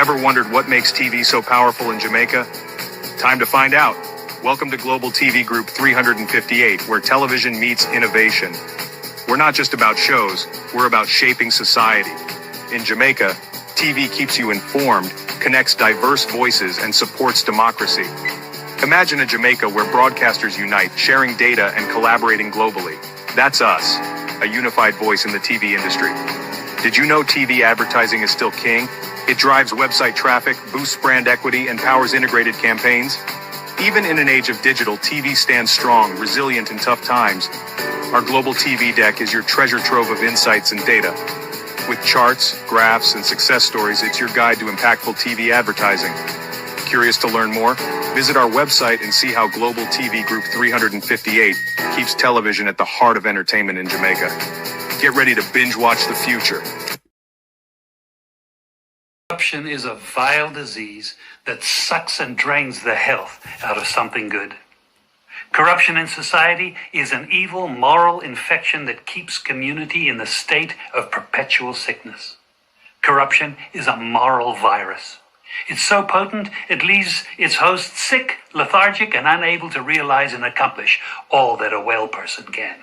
Ever wondered what makes TV so powerful in Jamaica? Time to find out. Welcome to Global TV Group 358, where television meets innovation. We're not just about shows, we're about shaping society. In Jamaica, TV keeps you informed, connects diverse voices, and supports democracy. Imagine a Jamaica where broadcasters unite, sharing data and collaborating globally. That's us, a unified voice in the TV industry. Did you know TV advertising is still king? It drives website traffic, boosts brand equity, and powers integrated campaigns. Even in an age of digital, TV stands strong, resilient in tough times. Our global TV deck is your treasure trove of insights and data. With charts, graphs, and success stories, it's your guide to impactful TV advertising. Curious to learn more? Visit our website and see how Global TV Group 358 keeps television at the heart of entertainment in Jamaica. Get ready to binge watch the future. Corruption is a vile disease that sucks and drains the health out of something good. Corruption in society is an evil moral infection that keeps community in the state of perpetual sickness. Corruption is a moral virus. It's so potent, it leaves its host sick, lethargic, and unable to realize and accomplish all that a well person can.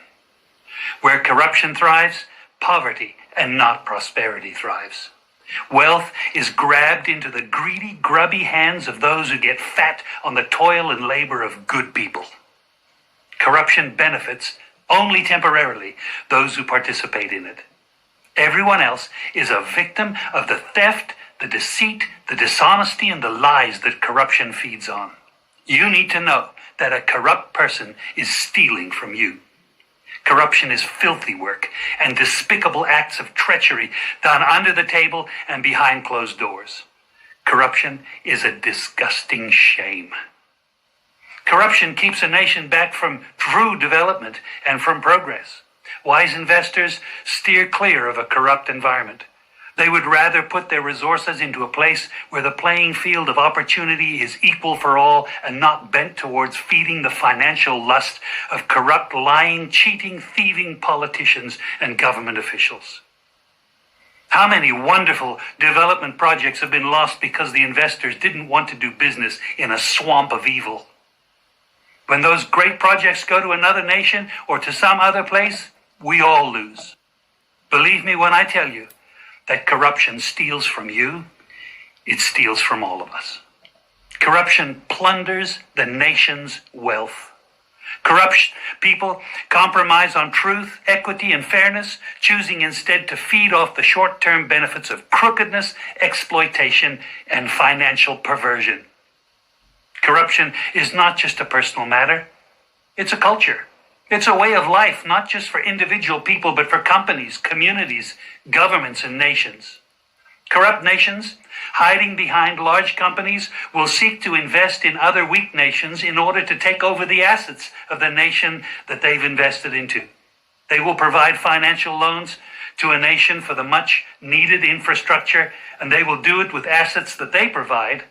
Where corruption thrives, poverty and not prosperity thrives. Wealth is grabbed into the greedy, grubby hands of those who get fat on the toil and labor of good people. Corruption benefits, only temporarily, those who participate in it. Everyone else is a victim of the theft, the deceit, the dishonesty, and the lies that corruption feeds on. You need to know that a corrupt person is stealing from you. Corruption is filthy work and despicable acts of treachery done under the table and behind closed doors. Corruption is a disgusting shame. Corruption keeps a nation back from true development and from progress. Wise investors steer clear of a corrupt environment. They would rather put their resources into a place where the playing field of opportunity is equal for all and not bent towards feeding the financial lust of corrupt, lying, cheating, thieving politicians and government officials. How many wonderful development projects have been lost because the investors didn't want to do business in a swamp of evil? When those great projects go to another nation or to some other place, we all lose. Believe me when I tell you that corruption steals from you, it steals from all of us. Corruption plunders the nation's wealth. Corrupt people compromise on truth, equity, and fairness, choosing instead to feed off the short-term benefits of crookedness, exploitation, and financial perversion. Corruption is not just a personal matter, it's a culture. It's a way of life, not just for individual people, but for companies, communities, governments, and nations. Corrupt nations, hiding behind large companies, will seek to invest in other weak nations in order to take over the assets of the nation that they've invested into. They will provide financial loans to a nation for the much-needed infrastructure, and they will do it with assets that they provide.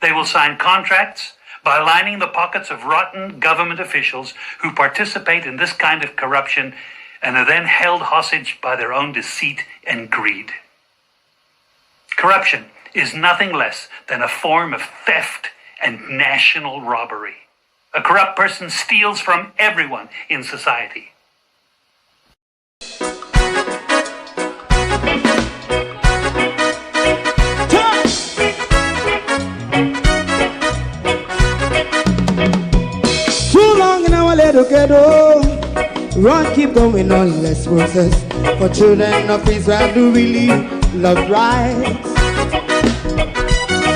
They will sign contracts by lining the pockets of rotten government officials who participate in this kind of corruption and are then held hostage by their own deceit and greed. Corruption is nothing less than a form of theft and national robbery. A corrupt person steals from everyone in society. Together, run, keep going on, let's process. For children of Israel do really love rights.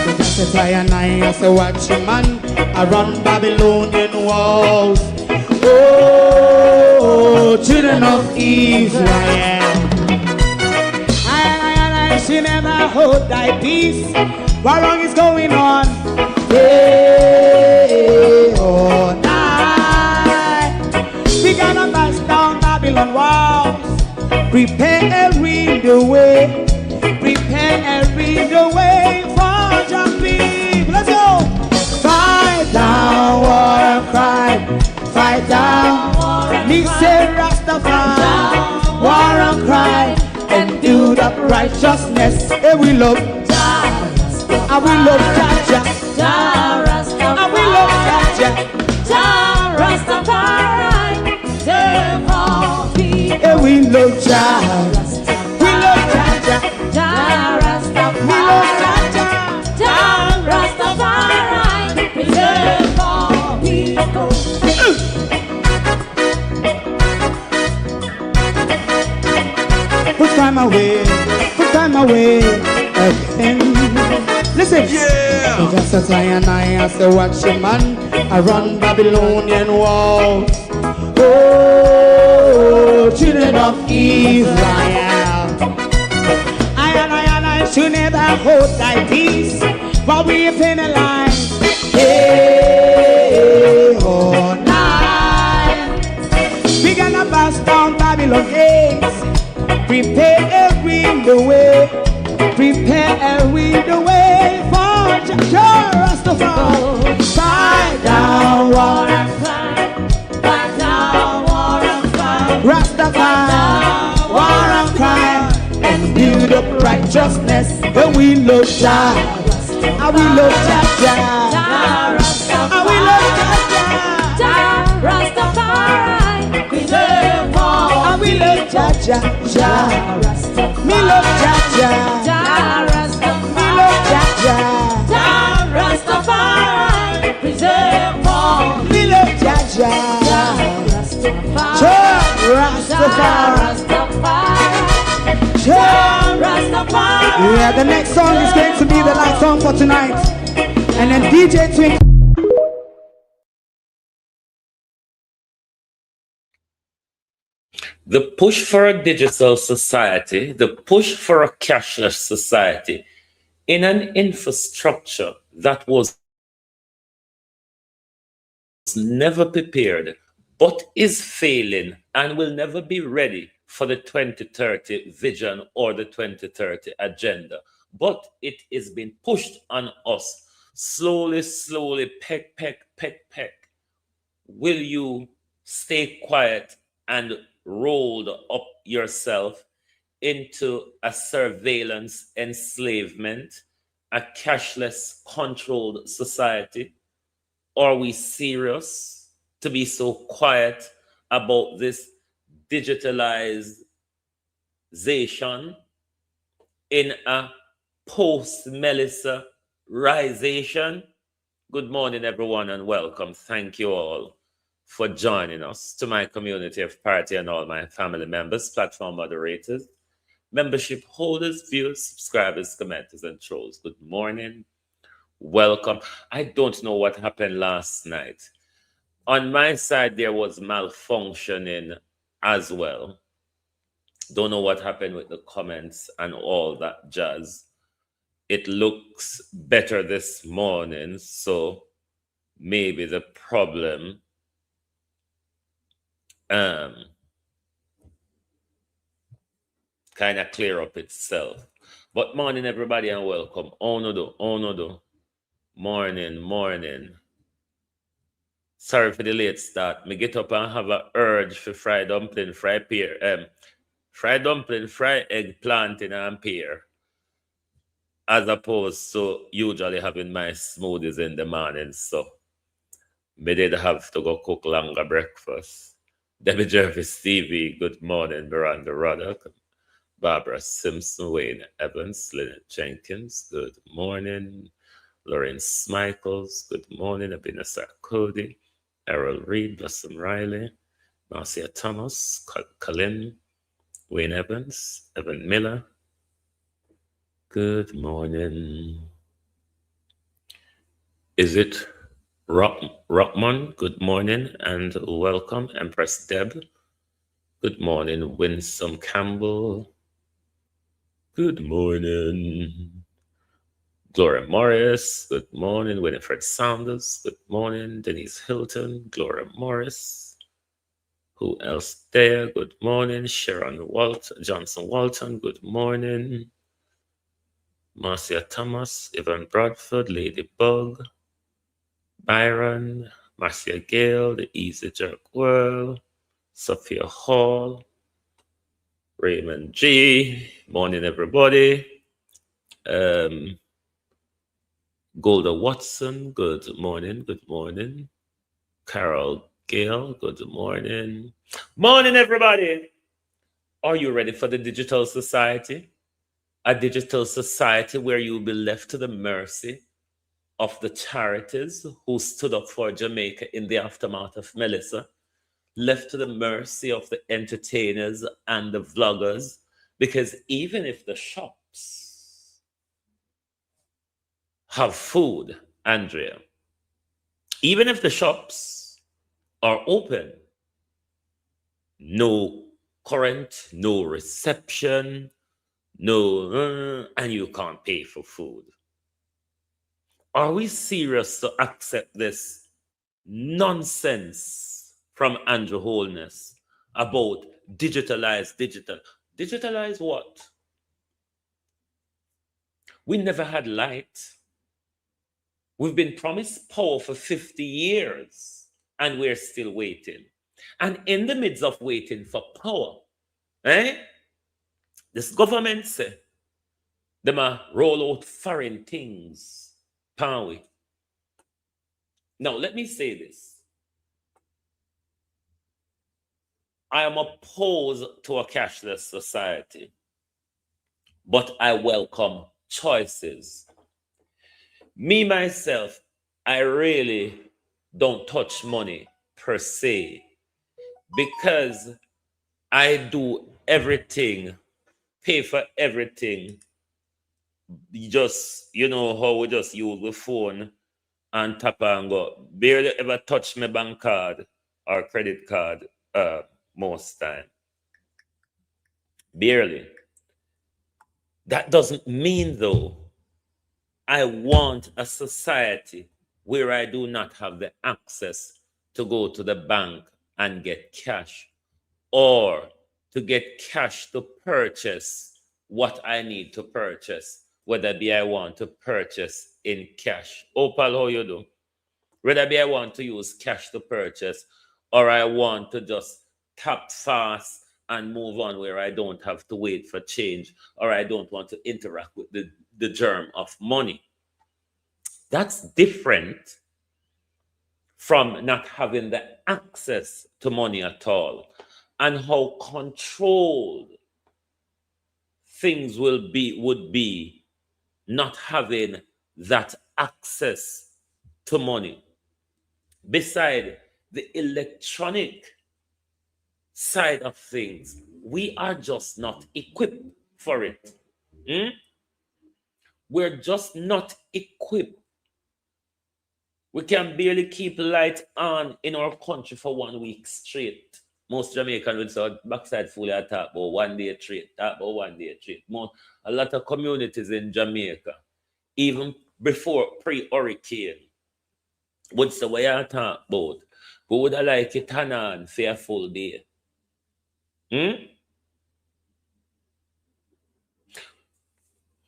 So just as I and I as a watchman, I run Babylonian walls. Oh, children of Israel, I shall never hold thy peace. What wrong is going on? Hey, oh, we gonna bust down Babylon walls. Prepare the way. Prepare the way for your people. Let's go. Fight down war and crime. Fight down. Me say Rastafari. War and crime. And do the righteousness. And we love. I will love Jaja. I will love Jaja. Yeah, we love Jaja. We love Jaja. We love Jaja. Put time away again. Listen, yeah. Just as I say, watch a man, I run Babylonian walls. Oh, children of Israel, I should never hold thy peace while we penalize. Hey, oh, night. We gonna bust down Babylon gates. Prepare the way. Prepare the way for Rastafari. Fight down war and fight. Fight down war and fight. Rastafari, war and crime, and build up righteousness. And we love Jah. And we love Jah. And we love Jah. Rastafari, we love all. And we love Jah. Me love Jaja. Me love Jaja. Rastafari, preserve all. Me love Jaja. Rastafari. Yeah, the next song is going to be the last song for tonight. And then DJ Twink. The push for a digital society, the push for a cashless society in an infrastructure that was never prepared, but is failing and will never be ready for the 2030 vision or the 2030 agenda. But it is being pushed on us slowly, peck. Will you stay quiet and rolled up yourself into a surveillance enslavement, a cashless controlled society? Are we serious to be so quiet about this digitalization in a post-Melissa risation? Good morning, everyone, and welcome. Thank you all for joining us. To my community of party and all my family members, platform moderators, membership holders, viewers, subscribers, commenters, and trolls. Good morning. Welcome. I don't know what happened last night. On my side, there was malfunctioning as well. Don't know what happened with the comments and all that jazz. It looks better this morning, so maybe the problem kind of clear up itself. But morning, everybody, and welcome. Oh no do. Morning. Sorry for the late start. Me get up and have a urge for fried dumpling, fry eggplant and pear, as opposed to usually having my smoothies in the morning. So me did have to go cook longer breakfast. Debbie Jervis TV, good morning. Miranda Ruddock, Barbara Simpson, Wayne Evans, Lynette Jenkins, good morning. Lawrence Michaels, good morning. Abina Sarkodi, Errol Reed, Blossom Riley, Marcia Thomas, Colin, Wayne Evans, Evan Miller, good morning. Is it Rockman? Good morning and welcome. Empress Deb, good morning. Winsome Campbell, good morning. Gloria Morris, good morning. Winifred Saunders, good morning. Denise Hilton, Gloria Morris. Who else there? Good morning. Sharon Johnson Walton, good morning. Marcia Thomas, Evan Bradford, Ladybug, Byron, Marcia Gale, The Easy Jerk World, Sophia Hall, Raymond G. Morning, everybody. Golda Watson, good morning, good morning. Carol Gale, good morning. Morning, everybody. Are you ready for the digital society? A digital society where you will be left to the mercy of the charities who stood up for Jamaica in the aftermath of Melissa, left to the mercy of the entertainers and the vloggers, because even if the shops have food, Andrea, even if the shops are open, no current, no reception, no, and you can't pay for food. Are we serious to accept this nonsense from Andrew Holness about digitalize digital? Digitalize what? We never had light. We've been promised power for 50 years and we're still waiting. And in the midst of waiting for power, this government say they might roll out foreign things. Power. Now, let me say this. I am opposed to a cashless society, but I welcome choices. Me, myself, I really don't touch money per se because I do everything, pay for everything. Just, you know how we just use the phone and tap and go. Barely ever touch my bank card or credit card most time. Barely. That doesn't mean, though, I want a society where I do not have the access to go to the bank and get cash or to get cash to purchase what I need to purchase, whether be I want to purchase in cash. Opal, how you do? Whether be I want to use cash to purchase or I want to just tap fast and move on where I don't have to wait for change or I don't want to interact with the germ of money. That's different from not having the access to money at all and how controlled things would be not having that access to money. Beside the electronic side of things, we are just not equipped for it. We're just not equipped. We can barely keep light on in our country for 1 week straight. Most Jamaicans would say backside fully attack about 1 day straight, a lot of communities in Jamaica, even before pre-hurricane, would say what you talk about. We would have like it on for a full day.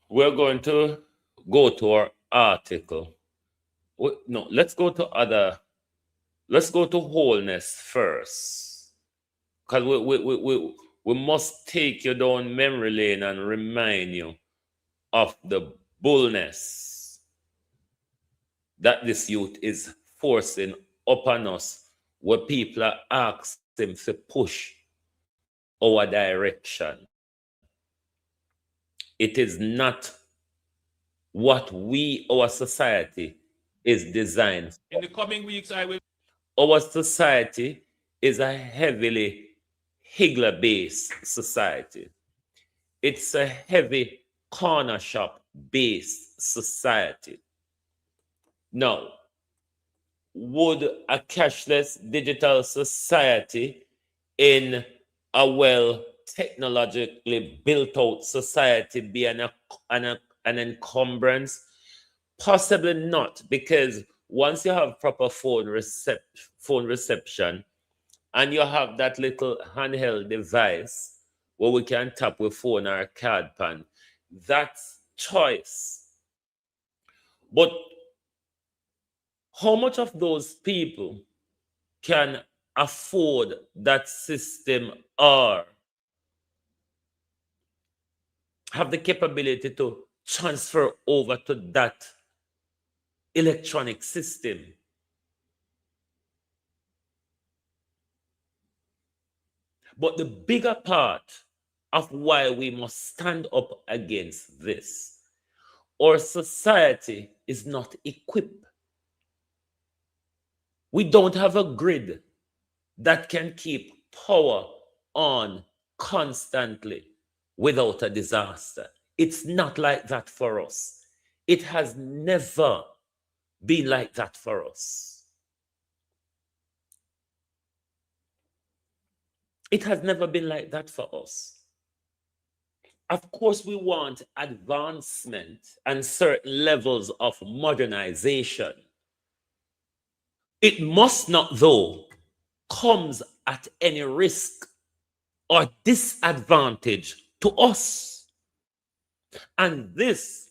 We're going to go to our article. No, let's go to wholeness first. Because we must take you down memory lane and remind you of the bullness that this youth is forcing upon us, where people are asking to push our direction. It is not what our society is designed for. In the coming weeks, Our society is a heavily higgler-based society. It's a heavy corner shop-based society. Now, would a cashless digital society in a technologically built-out society be an encumbrance? Possibly not, because once you have proper phone reception and you have that little handheld device where we can tap with phone or a card pan, that's choice. But how much of those people can afford that system or have the capability to transfer over to that electronic system. But the bigger part of why we must stand up against this, our society is not equipped. We don't have a grid that can keep power on constantly without a disaster. It's not like that for us. It has never been like that for us. It has never been like that for us. Of course, we want advancement and certain levels of modernization. It must not, though, comes at any risk or disadvantage to us. And this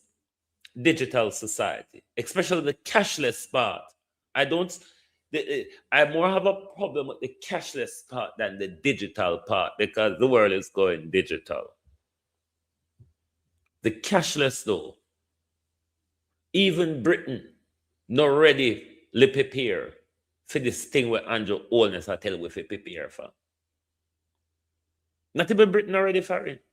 digital society, especially the cashless part, I more have a problem with the cashless part than the digital part, because the world is going digital. The cashless, though, even Britain not ready to prepare for this thing where Andrew Holness I tell we to prepare for. Not even Britain already for it.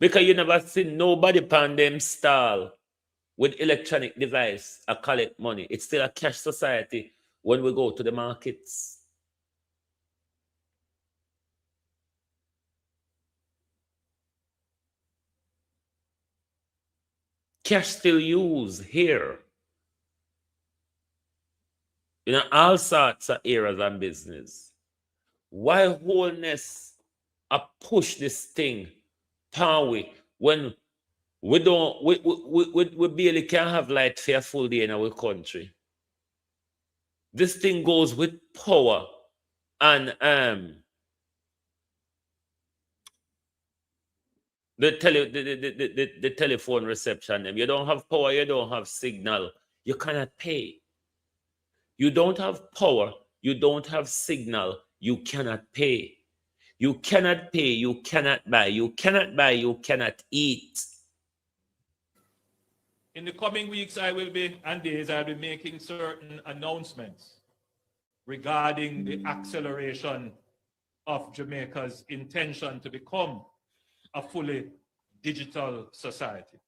Because you never see nobody pan them stall with electronic device or collect money. It's still a cash society when we go to the markets. Cash still used here. In all sorts of areas and business. Why Holness push this thing power when we barely can have light for a full day in our country? This thing goes with power and the telephone reception. You don't have power, you don't have signal, you cannot pay. You don't have power, you don't have signal, you cannot pay. You cannot pay, you cannot buy, you cannot buy, you cannot eat. In the coming weeks, I will be making certain announcements regarding the acceleration of Jamaica's intention to become a fully digital society.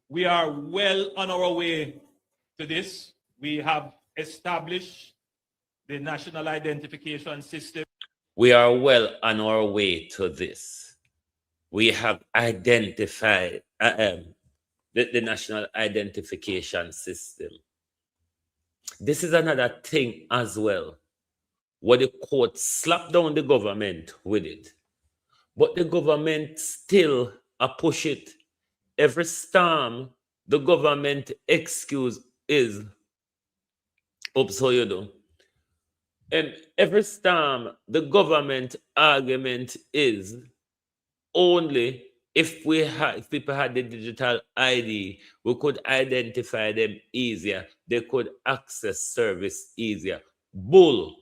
We are well on our way to this. We have established the national identification system. We are well on our way to this. We have identified the national identification system. This is another thing as well, where the court slapped down the government with it. But the government still push it. Every storm, the government excuse is, so you know. And every storm, the government argument is only if people had the digital ID, we could identify them easier. They could access service easier. Bull.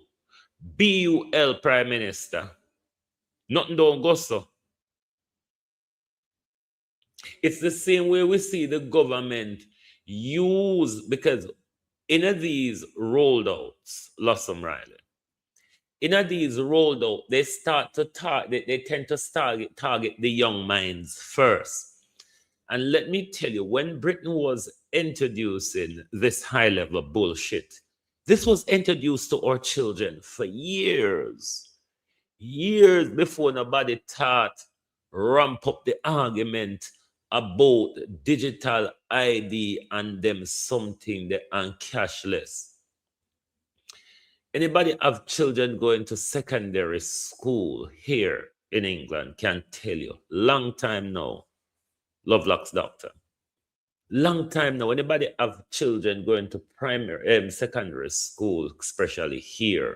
BUL Prime Minister. Nothing don't go so. It's the same way we see the government use, because in these rolled outs, Lossum Riley, in these rolled out, they start to target, they tend to target the young minds first. And let me tell you, when Britain was introducing this high-level bullshit, this was introduced to our children for years before nobody thought ramp up the argument about digital ID and them something and cashless. Anybody have children going to secondary school here in England can tell you, long time now, Lovelock's doctor. Long time now, anybody have children going to secondary school, especially here.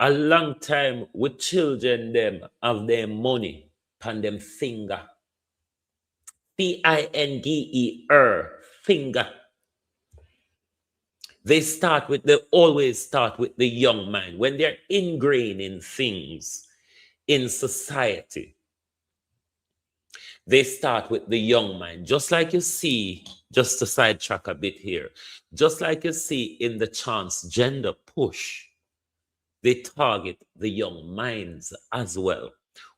A long time with children them have their money on them finger. Finger, finger. They always start with the young mind. When they're ingrained in things, in society, they start with the young mind. Just like you see, just to sidetrack a bit here, just like you see in the transgender push, they target the young minds as well.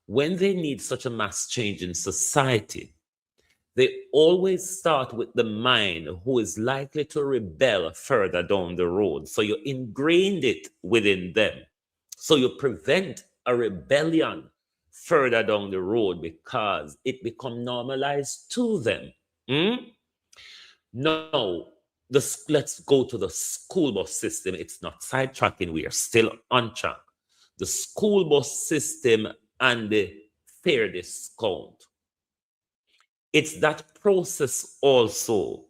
When they need such a mass change in society, they always start with the mind who is likely to rebel further down the road. So you ingrained it within them. So you prevent a rebellion further down the road because it becomes normalized to them. Now, let's go to the school bus system. It's not sidetracking. We are still on track. The school bus system and the fare discount. It's that process also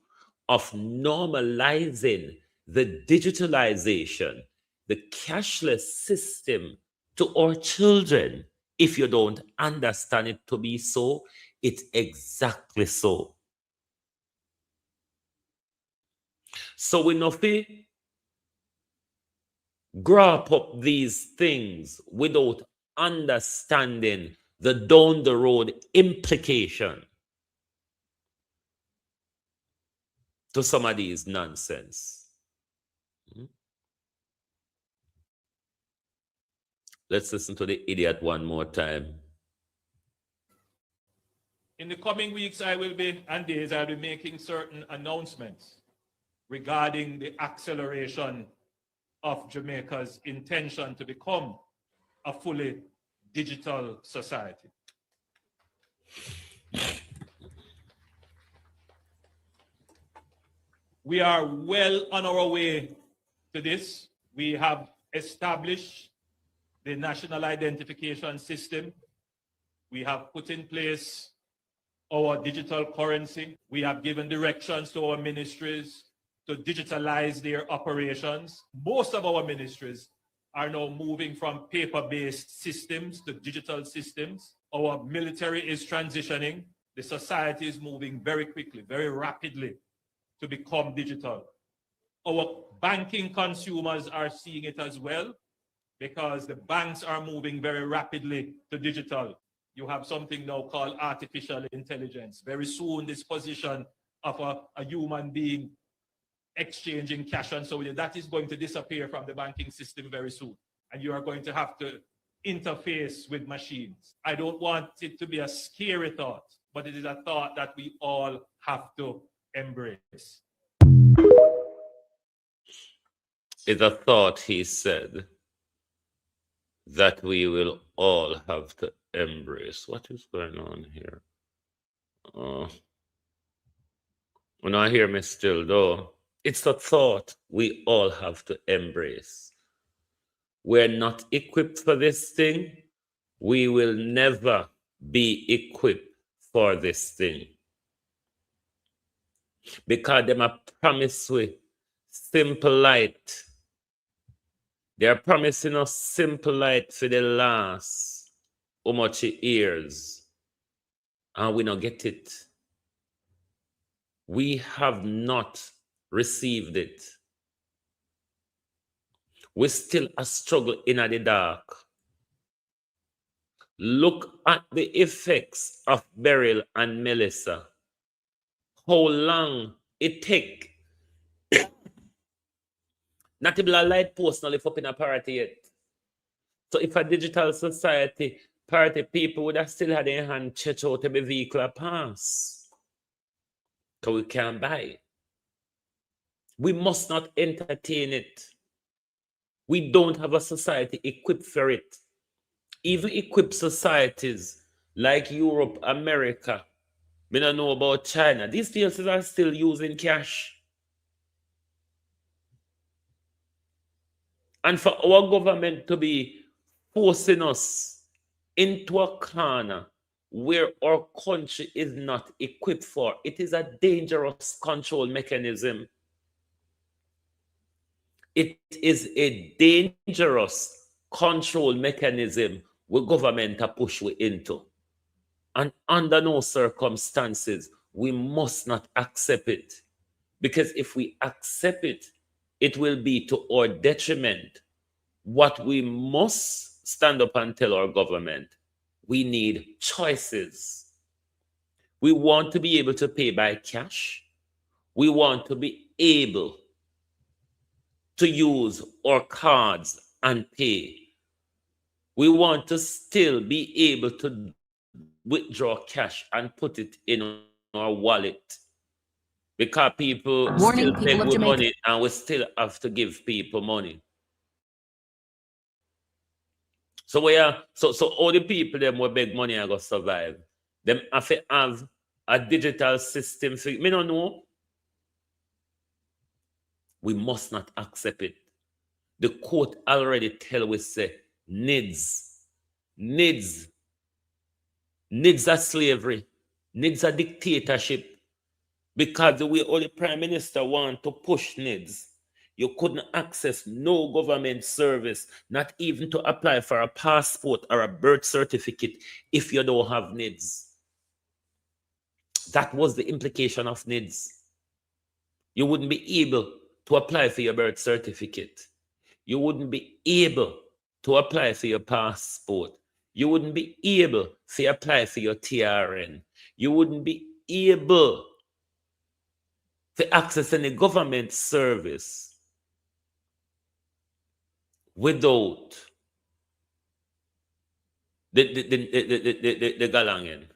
of normalizing the digitalization, the cashless system to our children. If you don't understand it to be so, it's exactly so. So we know to grasp up these things without understanding the down the road implication to some of these nonsense. Let's listen to the idiot one more time. In the coming weeks, and days, I'll be making certain announcements regarding the acceleration of Jamaica's intention to become a fully digital society. We are well on our way to this. We have established the national identification system. We have put in place our digital currency. We have given directions to our ministries to digitalize their operations. Most of our ministries are now moving from paper-based systems to digital systems. Our military is transitioning. The society is moving very quickly, very rapidly to become digital. Our banking consumers are seeing it as well because the banks are moving very rapidly to digital. You have something now called artificial intelligence. Very soon, this position of a human being exchanging cash and so on, that is going to disappear from the banking system very soon. And you are going to have to interface with machines. I don't want it to be a scary thought, but it is a thought that we all have to embrace. It's a thought, he said, that we will all have to embrace. What is going on here? When I hear me still, though, it's a thought we all have to embrace. We're not equipped for this thing. We will never be equipped for this thing. Because them are promised with simple light. They're promising us simple light for the last how much years, and we don't get it. We have not received it. We still a struggle in the dark. Look at the effects of Beryl and Melissa. How long it take not to be a light post not live up in a party yet. So if a digital society party people would have still had their hand check out every vehicle pass. So we can't buy it. We must not entertain it. We don't have a society equipped for it. Even equipped societies like Europe, America, we don't know about China. These places are still using cash. And for our government to be forcing us into a corner where our country is not equipped for, it is a dangerous control mechanism. It is a dangerous control mechanism where government are push we into. And under no circumstances, we must not accept it. Because if we accept it, it will be to our detriment. What we must stand up and tell our government, we need choices. We want to be able to pay by cash. We want to be able to use our cards and pay. We want to still be able to withdraw cash and put it in our wallet, because people Warning, still people beg of with Jamaica. money and we still have to give people money. So all the people them will beg money and go survive. Them have to have a digital system. For me don't know. We must not accept it. The court already tell we say needs are slavery, needs a dictatorship. Because the way all the prime minister want to push needs, you couldn't access no government service, not even to apply for a passport or a birth certificate if you don't have needs. That was the implication of needs. You wouldn't be able to apply for your birth certificate. You wouldn't be able to apply for your passport. You wouldn't be able to apply for your TRN. You wouldn't be able to access any government service without the galangen.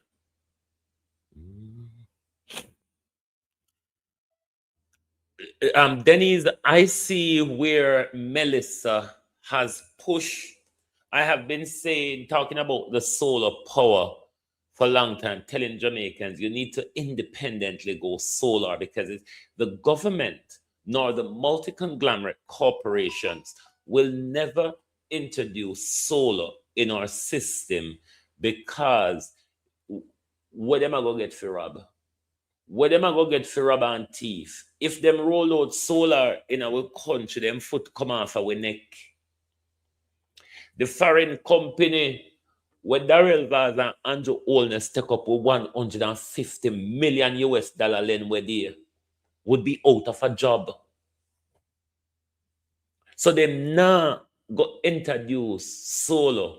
Denise, I see where Melissa has pushed. I have been talking about the solar power for a long time, telling Jamaicans you need to independently go solar, because the government nor the multi-conglomerate corporations will never introduce solar in our system, because what am I going to get for rob? What them a go get for rob and thief? If them roll out solar in our country, them foot come off our neck. The foreign company where Darrell Vaz and Andrew Holness take up with 150 million US dollar lend where they would be out of a job. So them now go introduce solar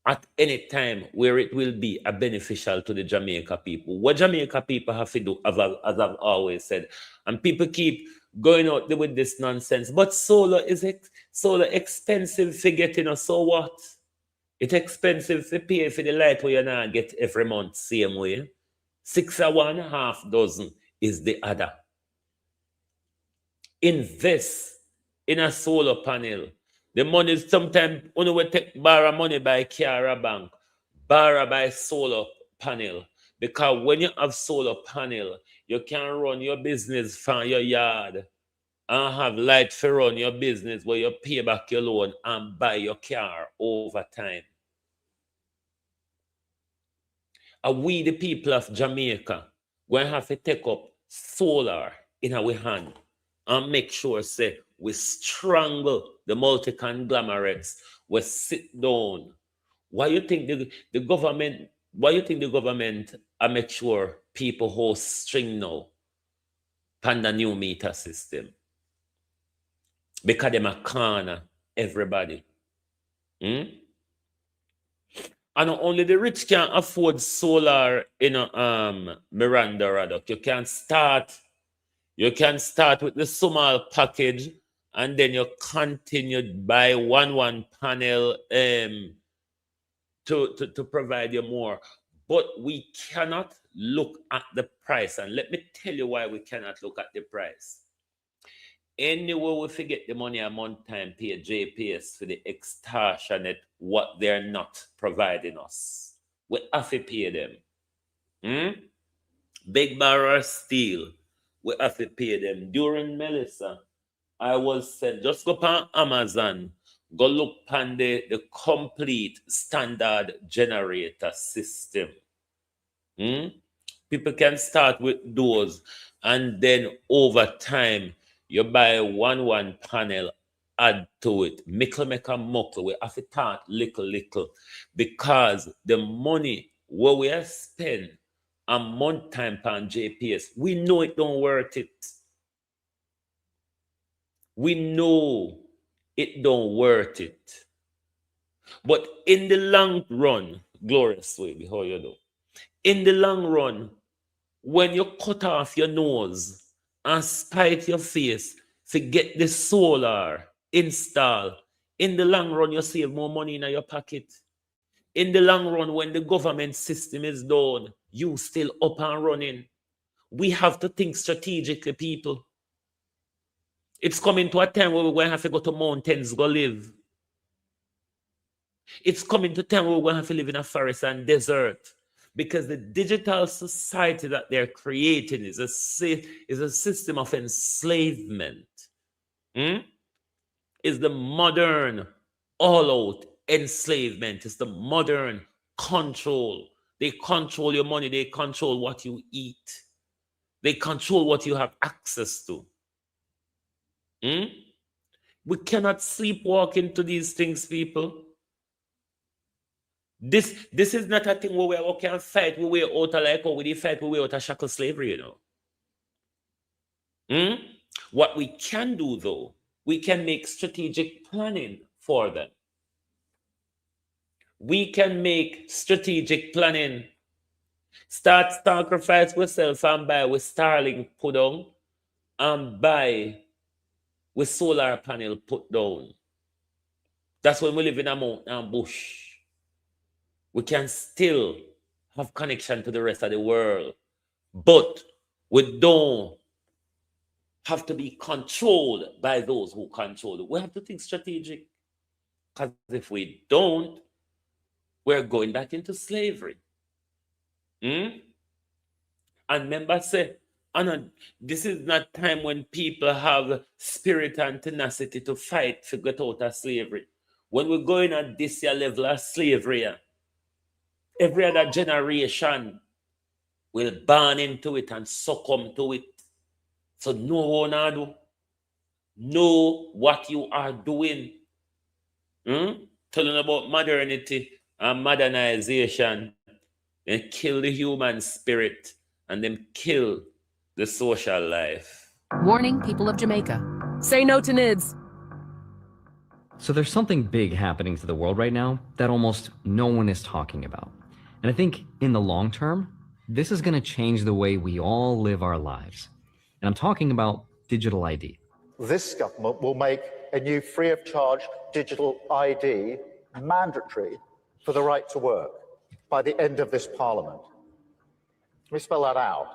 at any time where it will be a beneficial to the Jamaica people. What Jamaica people have to do, as I've always said, and people keep going out there with this nonsense, but solar is solar expensive for getting, so what? It's expensive to pay for the light where you now get every month same way. 6 or 1, half dozen is the other. Invest in a solar panel. The money is sometimes when we borrow money by car or bank, borrow by solar panel. Because when you have solar panel, you can run your business from your yard and have light for run your business where you pay back your loan and buy your car over time. And we, the people of Jamaica, going to have to take up solar in our hand and make sure, say, we strangle the multi-conglomerates. We sit down. Why you think the government? Why you think the government make sure people hold string now? Panda new meter system. Because them a corner everybody. And only the rich can afford solar in Miranda Raddock. You can start with the small package, and then you continue buy one panel to provide you more. But we cannot look at the price, and let me tell you why we cannot look at the price. Anyway, we forget the money a month time pay JPS for the extortionate what they're not providing us. We have to pay them. Big barrel steel, we have to pay them. During Melissa, I was said, just go on Amazon, go look on the complete standard generator system. People can start with those, and then over time, you buy one panel, add to it. Make a muckle. We have to start little. Because the money what we have spent a month time on JPS, we know it don't worth it. We know it don't worth it. But in the long run, glorious way, how you do? In the long run, when you cut off your nose and spite your face to get the solar installed, in the long run, you save more money in your pocket. In the long run, when the government system is down, you still up and running. We have to think strategically, people. It's coming to a time where we're going to have to go to mountains, go live. It's coming to a time where we're going to have to live in a forest and desert. Because the digital society that they're creating is a system of enslavement. Is the modern all-out enslavement. It's the modern control. They control your money. They control what you eat. They control what you have access to. We cannot sleepwalk into these things, people. This is not a thing where we can fight we way out of like how we fight we way out of shackle slavery, you know. What we can do though, we can make strategic planning for them. We can make strategic planning. Start sacrifice yourself and buy with Starlink put down and buy with solar panel put down. That's when we live in a mountain and bush. We can still have connection to the rest of the world, but we don't have to be controlled by those who control it. We have to think strategic, because if we don't, we're going back into slavery. And remember, say, this is not time when people have spirit and tenacity to fight to get out of slavery. When we're going at this level of slavery, every other generation will burn into it and succumb to it. So know what you are doing. Telling about modernity and modernization, then kill the human spirit and then kill the social life. Warning, people of Jamaica. Say no to NIDS. So there's something big happening to the world right now that almost no one is talking about. And I think in the long term, this is going to change the way we all live our lives. And I'm talking about digital ID. This government will make a new free of charge digital ID mandatory for the right to work by the end of this Parliament. Let me spell that out.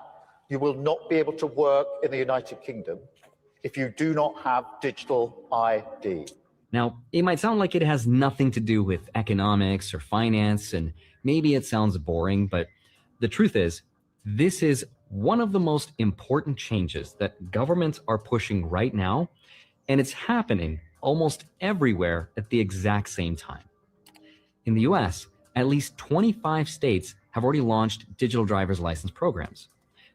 You will not be able to work in the United Kingdom if you do not have digital ID. Now, it might sound like it has nothing to do with economics or finance, and maybe it sounds boring, but the truth is, this is one of the most important changes that governments are pushing right now, and it's happening almost everywhere at the exact same time. In the US, at least 25 states have already launched digital driver's license programs.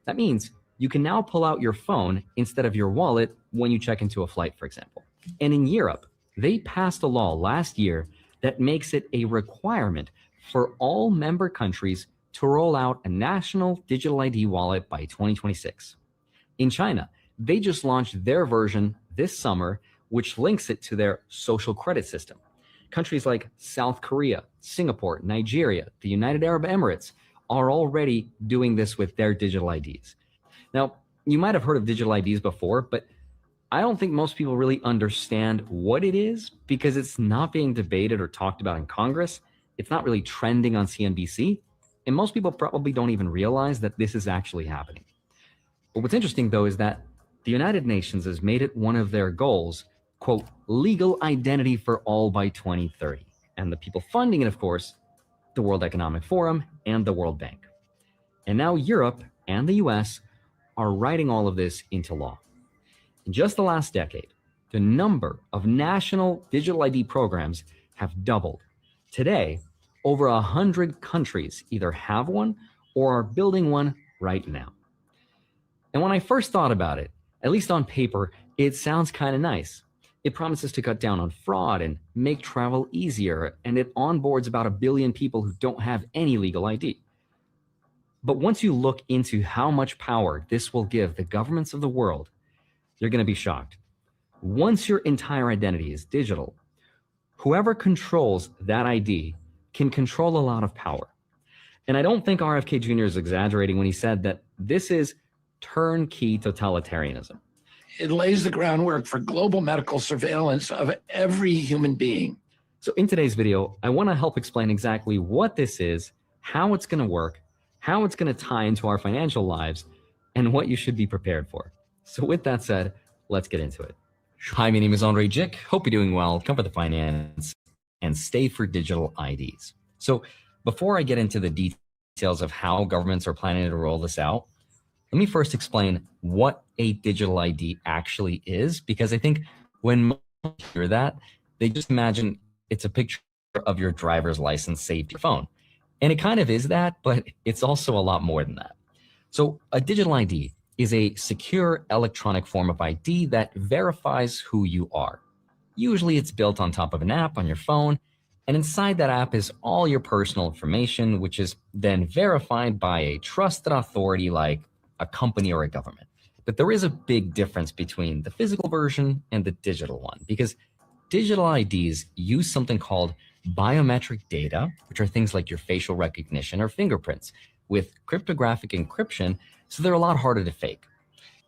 That means you can now pull out your phone instead of your wallet when you check into a flight, for example. And in Europe, they passed a law last year that makes it a requirement for all member countries to roll out a national digital ID wallet by 2026. In China, they just launched their version this summer, which links it to their social credit system. Countries like South Korea, Singapore, Nigeria, the United Arab Emirates are already doing this with their digital IDs. Now, you might have heard of digital IDs before, but I don't think most people really understand what it is because it's not being debated or talked about in Congress. It's not really trending on CNBC. And most people probably don't even realize that this is actually happening. But what's interesting, though, is that the United Nations has made it one of their goals, quote, legal identity for all by 2030. And the people funding it, of course, the World Economic Forum and the World Bank. And now Europe and the US are writing all of this into law. In just the last decade, the number of national digital ID programs have doubled. Today, over 100 countries either have one or are building one right now. And when I first thought about it, at least on paper, it sounds kind of nice. It promises to cut down on fraud and make travel easier, and it onboards about 1 billion people who don't have any legal ID. But once you look into how much power this will give the governments of the world, you're going to be shocked. Once your entire identity is digital, Whoever controls that ID can control a lot of power. And I don't think RFK Jr. is exaggerating when he said that this is turnkey totalitarianism. It lays the groundwork for global medical surveillance of every human being. So in today's video, I want to help explain exactly what this is, how it's going to work, how it's going to tie into our financial lives, and what you should be prepared for. So with that said, let's get into it. Hi, my name is Andre Jick. Hope you're doing well. Cover the finance and stay for digital IDs. So before I get into the details of how governments are planning to roll this out, let me first explain what a digital ID actually is, because I think when most people hear that, they just imagine it's a picture of your driver's license saved to your phone. And it kind of is that, but it's also a lot more than that. So a digital ID is a secure electronic form of ID that verifies who you are. Usually it's built on top of an app on your phone, and inside that app is all your personal information, which is then verified by a trusted authority like a company or a government. But there is a big difference between the physical version and the digital one, because digital IDs use something called biometric data, which are things like your facial recognition or fingerprints, with cryptographic encryption, so they're a lot harder to fake.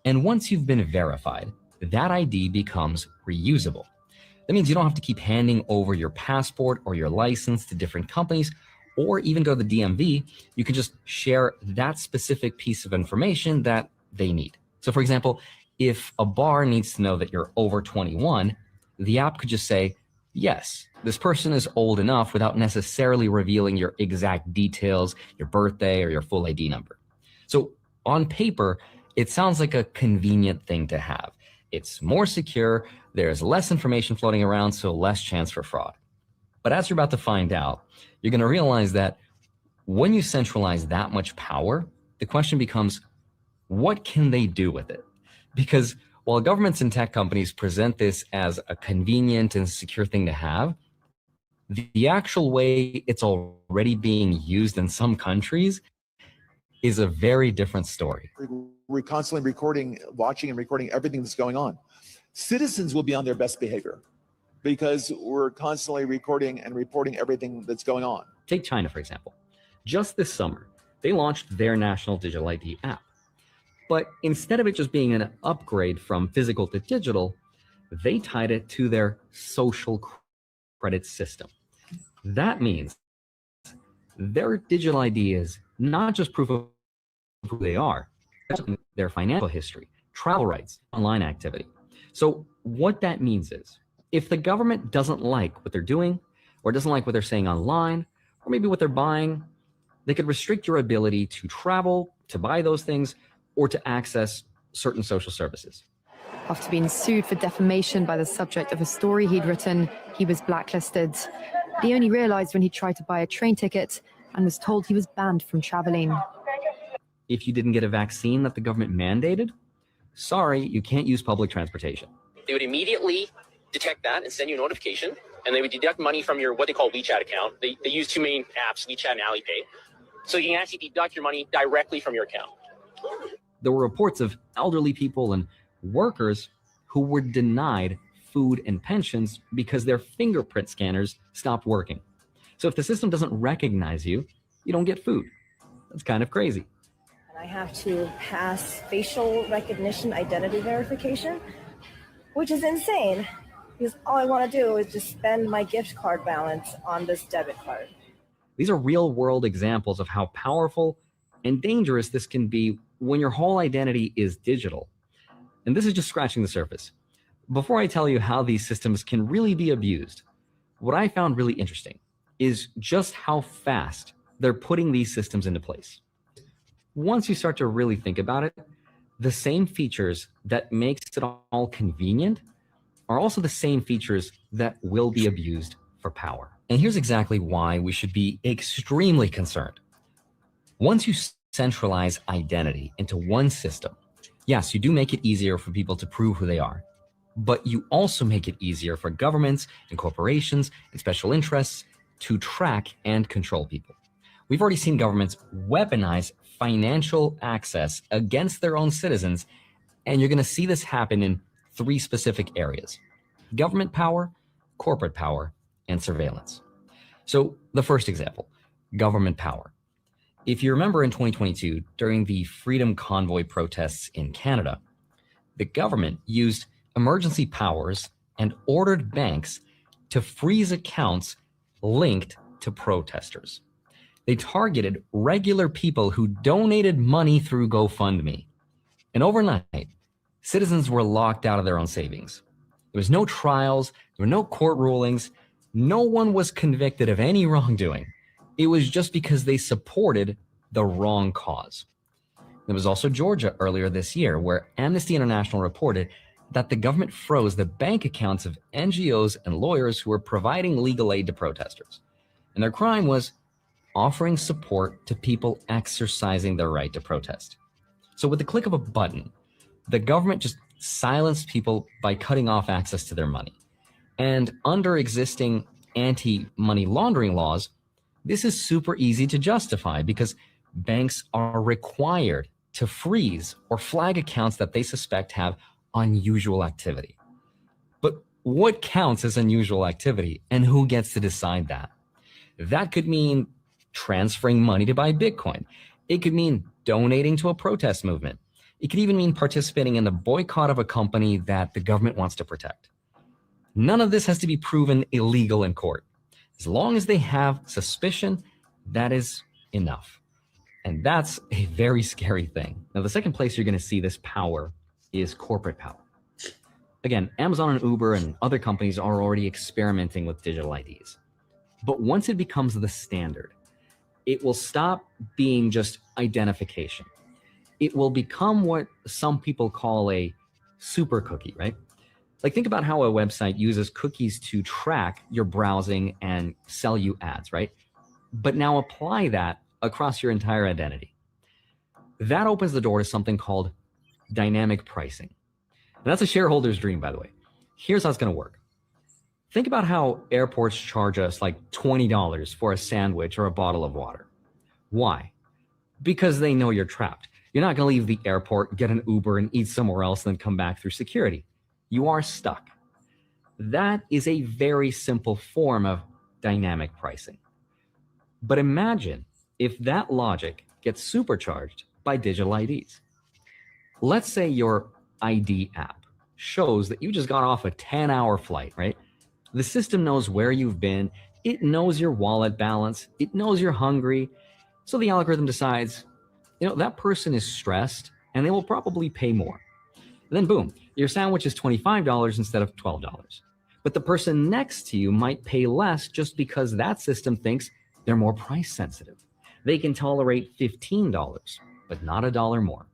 And once you've been verified, that ID becomes reusable. That means you don't have to keep handing over your passport or your license to different companies, or even go to the DMV. You can just share that specific piece of information that they need. So for example, if a bar needs to know that you're over 21, the app could just say, yes, this person is old enough, without necessarily revealing your exact details, your birthday, or your full ID number. So on paper, it sounds like a convenient thing to have. It's more secure, there's less information floating around, so less chance for fraud. But as you're about to find out, you're going to realize that when you centralize that much power, the question becomes, what can they do with it? Because while governments and tech companies present this as a convenient and secure thing to have, the actual way it's already being used in some countries is a very different story. We're constantly watching and recording everything that's going on. Citizens will be on their best behavior because we're constantly recording and reporting everything that's going on. Take China, for example. Just this summer, they launched their national digital ID app. But instead of it just being an upgrade from physical to digital, they tied it to their social credit system. That means their digital ID is not just proof of who they are, their financial history, travel rights, online activity. So what that means is, if the government doesn't like what they're doing, or doesn't like what they're saying online, or maybe what they're buying, they could restrict your ability to travel, to buy those things, or to access certain social services. After being sued for defamation by the subject of a story he'd written, he was blacklisted. He only realized when he tried to buy a train ticket and was told he was banned from traveling. If you didn't get a vaccine that the government mandated, sorry, you can't use public transportation. They would immediately detect that and send you a notification, and they would deduct money from your what they call WeChat account. They use two main apps, WeChat and Alipay. So you can actually deduct your money directly from your account. There were reports of elderly people and workers who were denied food and pensions because their fingerprint scanners stopped working. So if the system doesn't recognize you, you don't get food. That's kind of crazy. I have to pass facial recognition identity verification, which is insane because all I want to do is just spend my gift card balance on this debit card. These are real world examples of how powerful and dangerous this can be when your whole identity is digital. And this is just scratching the surface. Before I tell you how these systems can really be abused, what I found really interesting is just how fast they're putting these systems into place. Once you start to really think about it, the same features that makes it all convenient are also the same features that will be abused for power. And here's exactly why we should be extremely concerned. Once you centralize identity into one system, yes, you do make it easier for people to prove who they are, but you also make it easier for governments and corporations and special interests to track and control people. We've already seen governments weaponize financial access against their own citizens, and you're going to see this happen in three specific areas: government power, corporate power, and surveillance. So the first example, government power. If you remember in 2022, during the Freedom Convoy protests in Canada, the government used emergency powers and ordered banks to freeze accounts linked to protesters. They targeted regular people who donated money through GoFundMe. And overnight, citizens were locked out of their own savings. There was no trials, there were no court rulings, no one was convicted of any wrongdoing. It was just because they supported the wrong cause. There was also Georgia earlier this year, where Amnesty International reported that the government froze the bank accounts of NGOs and lawyers who were providing legal aid to protesters. And their crime was offering support to people exercising their right to protest. So with the click of a button, the government just silenced people by cutting off access to their money. And under existing anti-money laundering laws, this is super easy to justify because banks are required to freeze or flag accounts that they suspect have unusual activity. But what counts as unusual activity and who gets to decide that? That could mean transferring money to buy Bitcoin. It could mean donating to a protest movement. It could even mean participating in the boycott of a company that the government wants to protect. None of this has to be proven illegal in court. As long as they have suspicion, that is enough. And that's a very scary thing. Now, the second place you're going to see this power is corporate power. Again, Amazon and Uber and other companies are already experimenting with digital IDs. But once it becomes the standard, it will stop being just identification. It will become what some people call a super cookie, right? Like, think about how a website uses cookies to track your browsing and sell you ads, right? But now apply that across your entire identity. That opens the door to something called dynamic pricing. And that's a shareholder's dream, by the way. Here's how it's going to work. Think about how airports charge us like $20 for a sandwich or a bottle of water. Why? Because they know you're trapped. You're not going to leave the airport, get an Uber, and eat somewhere else, and then come back through security. You are stuck. That is a very simple form of dynamic pricing. But imagine if that logic gets supercharged by digital IDs. Let's say your ID app shows that you just got off a 10-hour flight, right? The system knows where you've been. It knows your wallet balance. It knows you're hungry. So the algorithm decides, that person is stressed and they will probably pay more. And then boom, your sandwich is $25 instead of $12. But the person next to you might pay less just because that system thinks they're more price sensitive. They can tolerate $15, but not $1 more.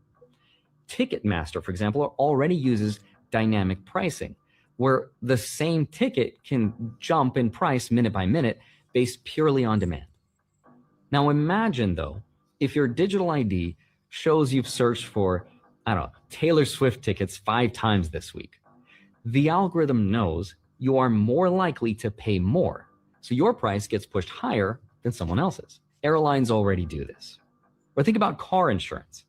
Ticketmaster, for example, already uses dynamic pricing, where the same ticket can jump in price minute by minute based purely on demand. Now imagine, though, if your digital ID shows you've searched for, Taylor Swift tickets 5 times this week. The algorithm knows you are more likely to pay more, so your price gets pushed higher than someone else's. Airlines already do this. Or think about car insurance.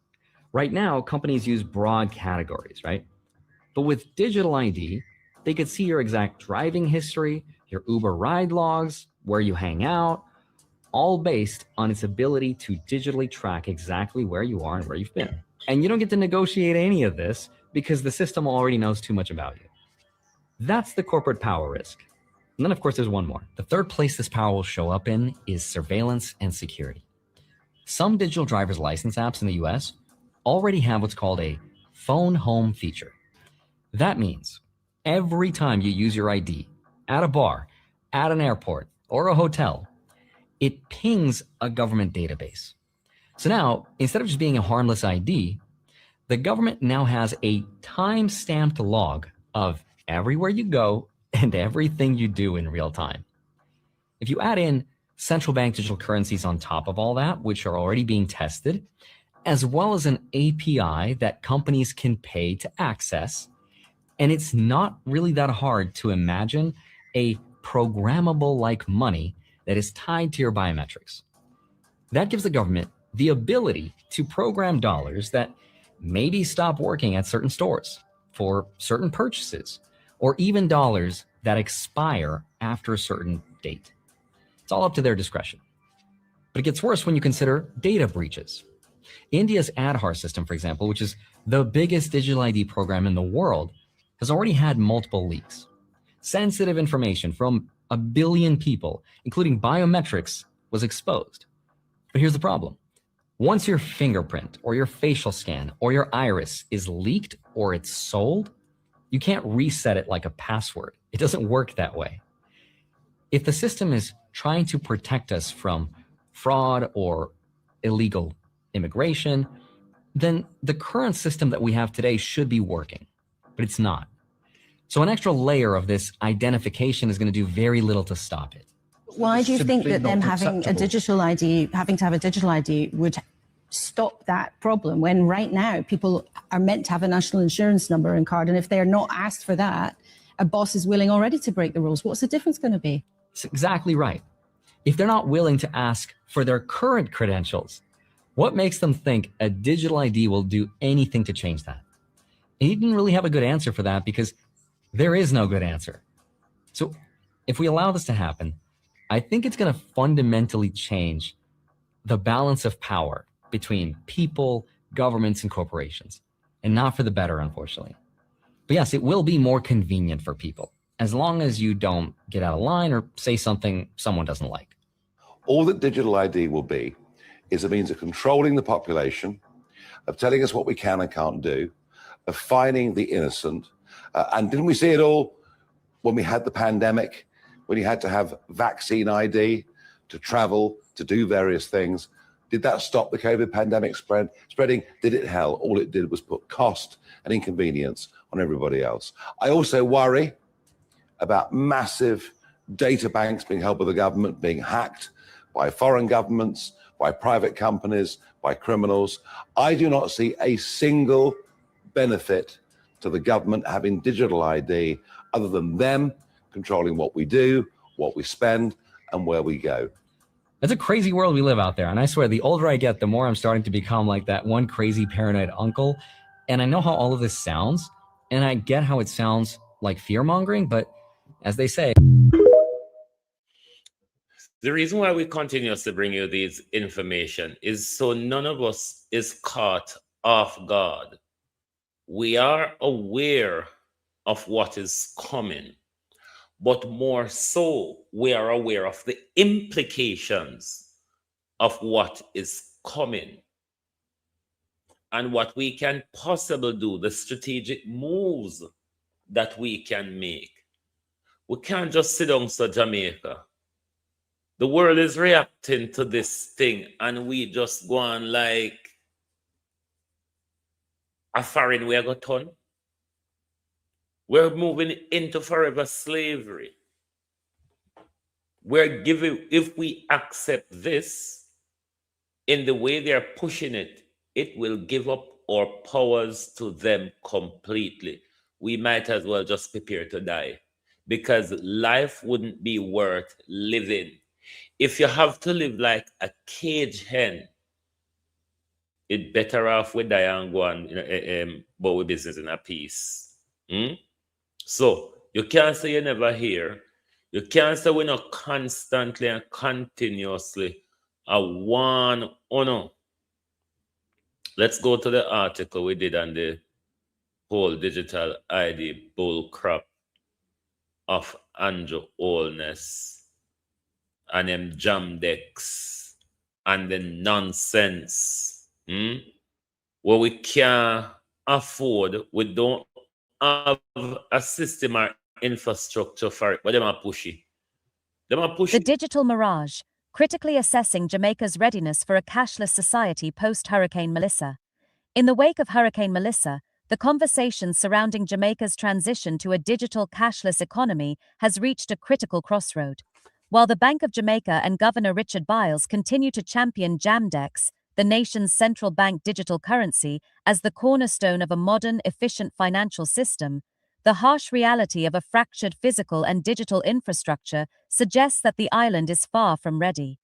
Right now, companies use broad categories, right? But with digital ID, they could see your exact driving history, your Uber ride logs, where you hang out, all based on its ability to digitally track exactly where you are and where you've been. And you don't get to negotiate any of this because the system already knows too much about you. That's the corporate power risk. And then, of course, there's one more. The third place this power will show up in is surveillance and security. Some digital driver's license apps in the US already have what's called a phone home feature. That means every time you use your ID at a bar, at an airport, or a hotel, it pings a government database. So now, instead of just being a harmless ID, the government now has a time-stamped log of everywhere you go and everything you do in real time. If you add in central bank digital currencies on top of all that, which are already being tested, as well as an API that companies can pay to access, and it's not really that hard to imagine a programmable like money that is tied to your biometrics. That gives the government the ability to program dollars that maybe stop working at certain stores for certain purchases, or even dollars that expire after a certain update. It's all up to their discretion. But it gets worse when you consider data breaches. India's Aadhaar system, for example, which is the biggest digital ID program in the world, has already had multiple leaks. Sensitive information from 1 billion people, including biometrics, was exposed. But here's the problem. Once your fingerprint or your facial scan or your iris is leaked or it's sold, you can't reset it like a password. It doesn't work that way. If the system is trying to protect us from fraud or illegal immigration, then the current system that we have today should be working, but it's not. So an extra layer of this identification is going to do very little to stop it. Why do you think that them having a digital ID, having to have a digital ID would stop that problem when right now people are meant to have a national insurance number and card, and if they're not asked for that, a boss is willing already to break the rules? What's the difference going to be? It's exactly right. If they're not willing to ask for their current credentials, what makes them think a digital ID will do anything to change that? And he didn't really have a good answer for that because there is no good answer. So if we allow this to happen, I think it's going to fundamentally change the balance of power between people, governments, and corporations, and not for the better, unfortunately. But yes, it will be more convenient for people, as long as you don't get out of line or say something someone doesn't like. All that digital ID will be is a means of controlling the population, of telling us what we can and can't do, of fining the innocent. And didn't we see it all when we had the pandemic, when you had to have vaccine ID to travel, to do various things? Did that stop the COVID pandemic spreading? Did it hell? All it did was put cost and inconvenience on everybody else. I also worry about massive data banks being held by the government, being hacked by foreign governments, by private companies, by criminals. I do not see a single benefit to the government having digital ID other than them controlling what we do, what we spend, and where we go. It's a crazy world we live out there. And I swear, the older I get, the more I'm starting to become like that one crazy paranoid uncle. And I know how all of this sounds, and I get how it sounds like fear-mongering, but as they say, the reason why we continuously bring you these information is so none of us is caught off guard. We are aware of what is coming, but more so, we are aware of the implications of what is coming and what we can possibly do, the strategic moves that we can make. We can't just sit down to Jamaica. The world is reacting to this thing, and we just go on like a foreign way got done. We're moving into forever slavery. We're giving, if we accept this in the way they're pushing it, it will give up our powers to them completely. We might as well just prepare to die, because life wouldn't be worth living. If you have to live like a cage hen, it's better off we die and go and but with business in a peace. So you can't say you never hear. You can't say we're not constantly and continuously a one. Oh no. Let's go to the article we did on the whole digital ID bull crap of Andrew Holness and them JAM-DEX and the nonsense where we can't afford, we don't have a system or infrastructure for it, but them are pushy. The digital mirage, critically assessing Jamaica's readiness for a cashless society post-Hurricane Melissa. In the wake of Hurricane Melissa, the conversation surrounding Jamaica's transition to a digital cashless economy has reached a critical crossroad. While the Bank of Jamaica and Governor Richard Byles continue to champion JAM-DEX, the nation's central bank digital currency, as the cornerstone of a modern, efficient financial system, the harsh reality of a fractured physical and digital infrastructure suggests that the island is far from ready.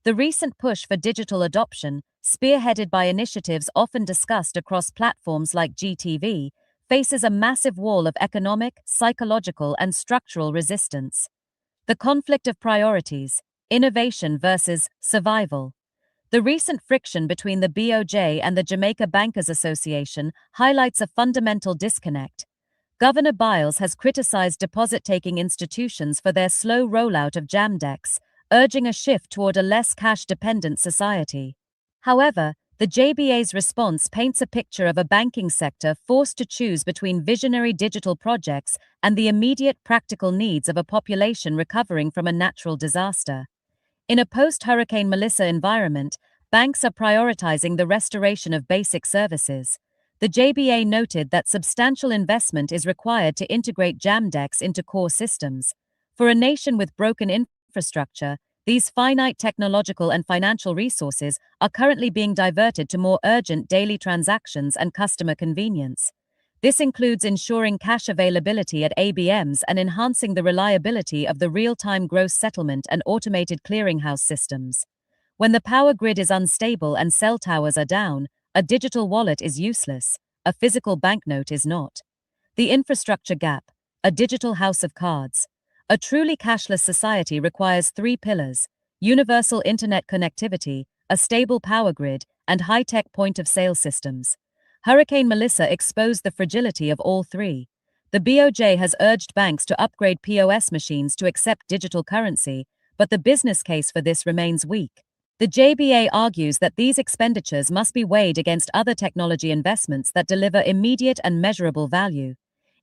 The recent push for digital adoption, spearheaded by initiatives often discussed across platforms like GTV, faces a massive wall of economic, psychological, and structural resistance. The conflict of priorities, innovation versus survival. The recent friction between the BOJ and the Jamaica Bankers Association highlights a fundamental disconnect. Governor Byles has criticized deposit-taking institutions for their slow rollout of JAM-DEX, urging a shift toward a less cash-dependent society. However, the JBA's response paints a picture of a banking sector forced to choose between visionary digital projects and the immediate practical needs of a population recovering from a natural disaster. In a post-Hurricane Melissa environment, banks are prioritizing the restoration of basic services. The JBA noted that substantial investment is required to integrate JAM-DEX into core systems. For a nation with broken infrastructure, these finite technological and financial resources are currently being diverted to more urgent daily transactions and customer convenience. This includes ensuring cash availability at ABMs and enhancing the reliability of the real-time gross settlement and automated clearinghouse systems. When the power grid is unstable and cell towers are down, a digital wallet is useless, a physical banknote is not. The infrastructure gap, a digital house of cards. A truly cashless society requires 3 pillars: universal internet connectivity, a stable power grid, and high-tech point-of-sale systems. Hurricane Melissa exposed the fragility of all 3. The BOJ has urged banks to upgrade POS machines to accept digital currency, but the business case for this remains weak. The JBA argues that these expenditures must be weighed against other technology investments that deliver immediate and measurable value.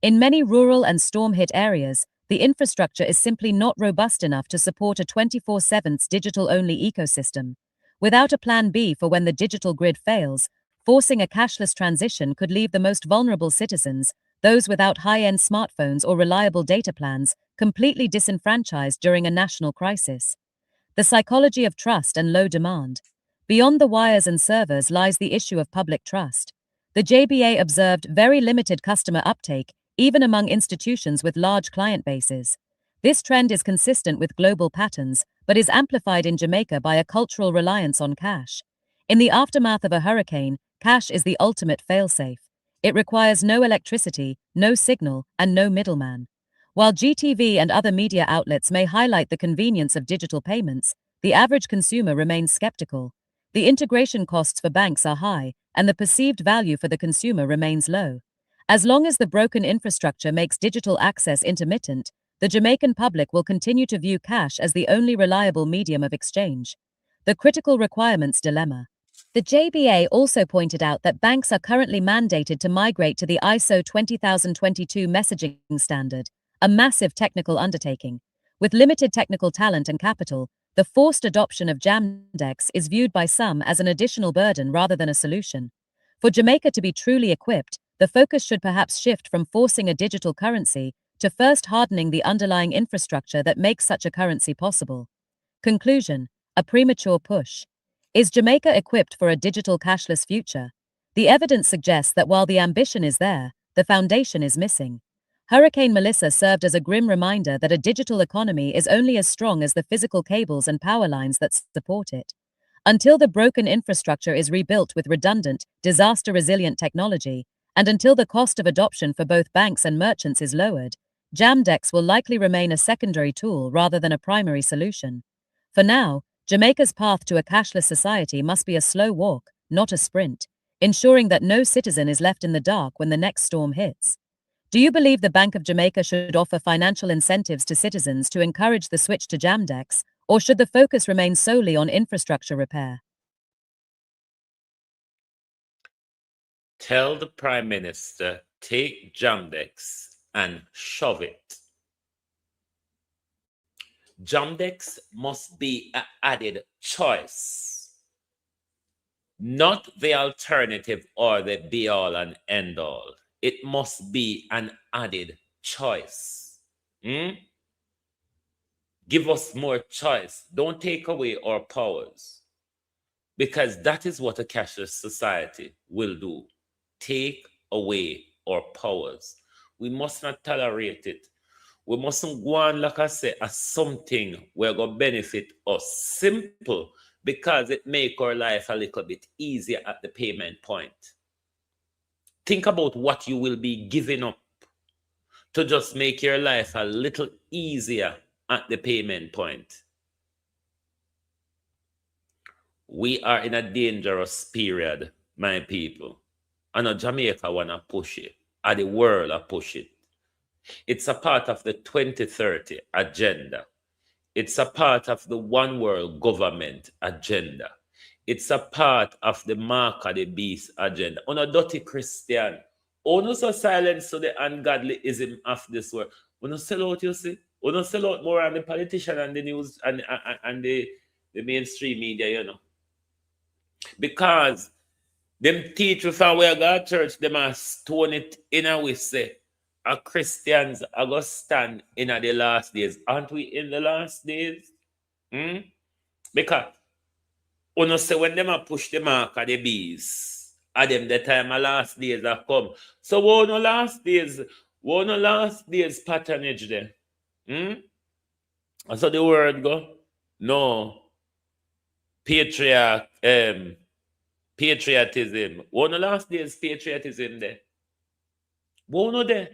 In many rural and storm-hit areas, the infrastructure is simply not robust enough to support a 24/7 digital-only ecosystem. Without a plan B for when the digital grid fails, forcing a cashless transition could leave the most vulnerable citizens, those without high-end smartphones or reliable data plans, completely disenfranchised during a national crisis. The psychology of trust and low demand. Beyond the wires and servers lies the issue of public trust. The JBA observed very limited customer uptake, even among institutions with large client bases. This trend is consistent with global patterns, but is amplified in Jamaica by a cultural reliance on cash. In the aftermath of a hurricane, cash is the ultimate failsafe. It requires no electricity, no signal, and no middleman. While GTV and other media outlets may highlight the convenience of digital payments, the average consumer remains skeptical. The integration costs for banks are high, and the perceived value for the consumer remains low. As long as the broken infrastructure makes digital access intermittent, the Jamaican public will continue to view cash as the only reliable medium of exchange. The critical requirements dilemma. The JBA also pointed out that banks are currently mandated to migrate to the ISO 20022 messaging standard, a massive technical undertaking. With limited technical talent and capital, the forced adoption of JAM-DEX is viewed by some as an additional burden rather than a solution. For Jamaica to be truly equipped, the focus should perhaps shift from forcing a digital currency to first hardening the underlying infrastructure that makes such a currency possible. Conclusion: a premature push. Is Jamaica equipped for a digital cashless future? The evidence suggests that while the ambition is there, the foundation is missing. Hurricane Melissa served as a grim reminder that a digital economy is only as strong as the physical cables and power lines that support it. Until the broken infrastructure is rebuilt with redundant, disaster-resilient technology, and until the cost of adoption for both banks and merchants is lowered, JAM-DEX will likely remain a secondary tool rather than a primary solution. For now, Jamaica's path to a cashless society must be a slow walk, not a sprint, ensuring that no citizen is left in the dark when the next storm hits. Do you believe the Bank of Jamaica should offer financial incentives to citizens to encourage the switch to JAM-DEX, or should the focus remain solely on infrastructure repair? Tell the Prime Minister, take JAM-DEX and shove it. JAM-DEX must be an added choice, not the alternative or the be-all and end-all. It must be an added choice. Give us more choice. Don't take away our powers, because that is what a cashless society will do. Take away our powers. We must not tolerate it. We mustn't go on, like I say, as something we're going to benefit us. Simple, because it make our life a little bit easier at the payment point. Think about what you will be giving up to just make your life a little easier at the payment point. We are in a dangerous period, my people. I know Jamaica want to push it, and the world are push it. It's a part of the 2030 agenda. It's a part of the one world government agenda. It's a part of the mark of the beast agenda. On a dirty Christian, on so silence to the ungodlyism of this world. When you sell out, you see, when you sell out more on the politician and the news and the mainstream media, you know. Because them teach you from where God church, them are stone it in a way say, a Christians are going to stand in the last days. Aren't we in the last days? Because you say when them are push the mark of the beast, at them the time of last days have come. So what no last days patronage there? So the word go? No. Patriotism. What no last days patriotism there? What no there?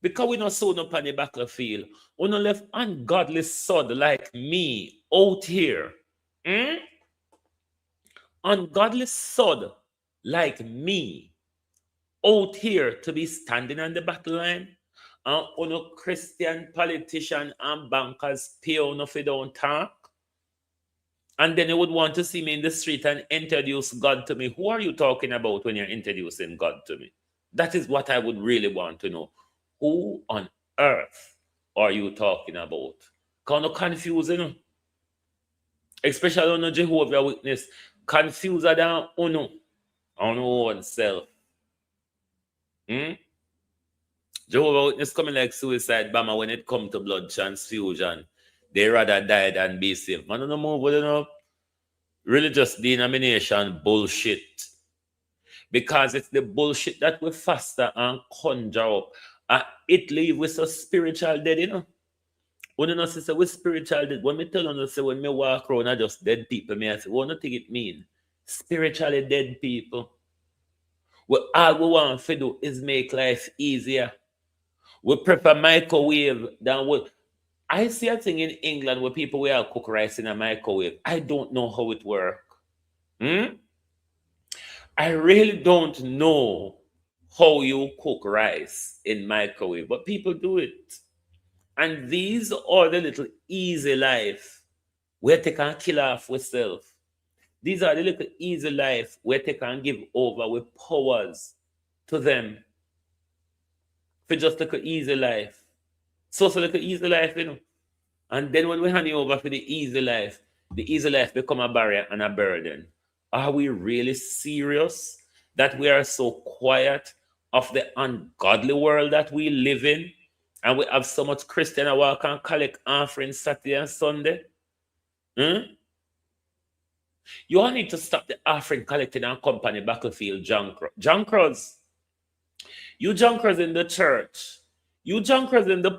Because we not sown up on the battlefield. We not left ungodly sod like me out here. Ungodly sod like me out here to be standing on the battle line. And no Christian politician and bankers pay on if they don't talk. And then you would want to see me in the street and introduce God to me. Who are you talking about when you're introducing God to me? That is what I would really want to know. Who on earth are you talking about? Kind of confusing, especially on the Jehovah Witness. Confused than on oneself. Jehovah Witness coming like suicide bomber when it comes to blood transfusion. They rather die than be saved. Man, no more with enough religious denomination bullshit. Because it's the bullshit that we faster and conjure up. It leave with a spiritual dead, you know. When you know, say we spiritual dead, when me tell you, say when me walk around, I just dead people, me I say, what do you think it mean? Spiritually dead people. Well, all we want to do is make life easier. We prefer microwave than what. I see a thing in England where people will cook rice in a microwave. I don't know how it works. I really don't know how you cook rice in microwave, but people do it. And these are the little easy life where they can kill off with self. These are the little easy life where they can give over with powers to them for just like an easy life. So like an easy life, you know. And then when we hand it over for the easy life become a barrier and a burden. Are we really serious that we are so quiet of the ungodly world that we live in? And we have so much Christian who walk and collect offerings Saturday and Sunday? You all need to stop the offering collecting and company battlefield junkers. You junkers in the church. You junkers on the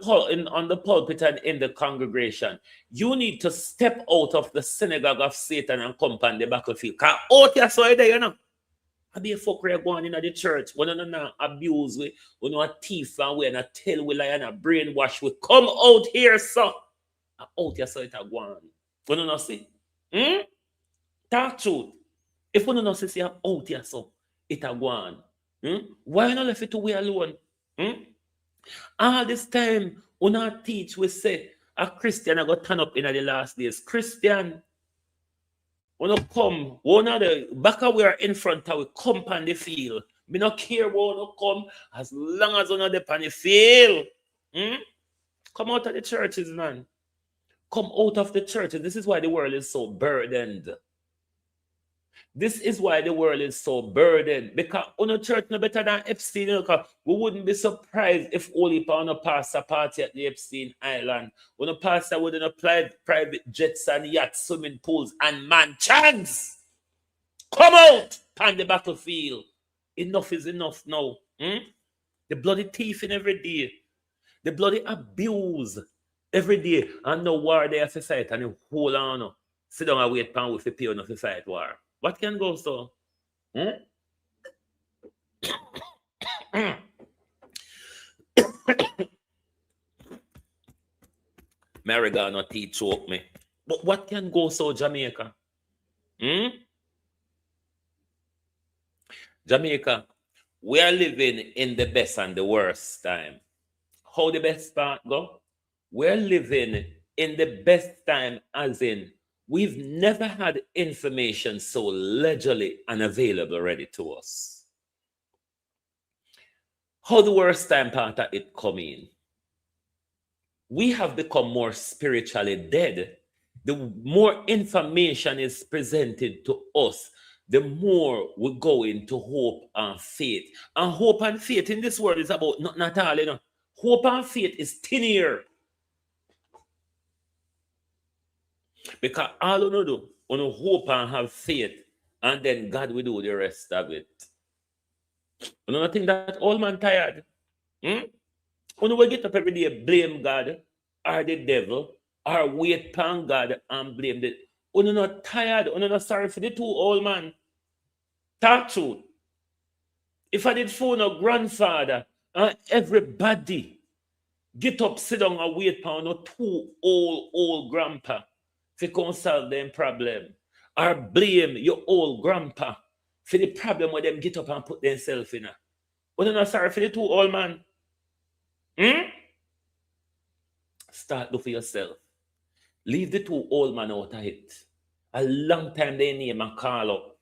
pulpit and in the congregation. You need to step out of the synagogue of Satan and come on the battlefield. Because out here so there, you know. I be a fucker going in the church. When you not abuse we, when you a thief and we not tell we lie and a brainwash we. Come out here, so. Out here so it a go on. When you not see? Talk truth. If you not see out here so it a go on. Why you not left it to we alone? All this time, we not teach, we say, a Christian I got turn up in the last days. Christian, we not come, we not the back of we are in front of we come on the field. Me not care where we come as long as we not there on the field. Come out of the churches, man. Come out of the churches. This is why the world is so burdened. This is why the world is so burdened. Because on a church no better than Epstein. You know, we wouldn't be surprised if only on a pastor party at the Epstein Island. When a pastor wouldn't apply private jets and yachts, swimming pools and mansions. Come out on the battlefield. Enough is enough now. The bloody thief in every day. The bloody abuse every day. And no war there for fight. And you hold on. Sit down and wait pan with the pay on for fight war. What can go so? Mariga not teeth choke me. But what can go so Jamaica? Jamaica, we are living in the best and the worst time. How the best part go? We're living in the best time, as in we've never had information so leisurely and available ready to us. How the worst time part of it come in? We have become more spiritually dead. The more information is presented to us, the more we go into hope and faith. And hope and faith in this world is about nothing at all, you know. Hope and faith is thin air. Because all you do, you hope and have faith, and then God will do the rest of it. You don't think that old man tired? You will get up every day, blame God or the devil, or wait upon God and blame the. You're not tired, you're not sorry for the two old man. Talk truth. If I did phone a grandfather and everybody get up, sit down and wait upon no two old grandpa to come solve them problem, or blame your old grandpa for the problem where them get up and put themselves in. You're not sorry for the two old man. Start do for yourself. Leave the two old man out of it. A long time they name and call up.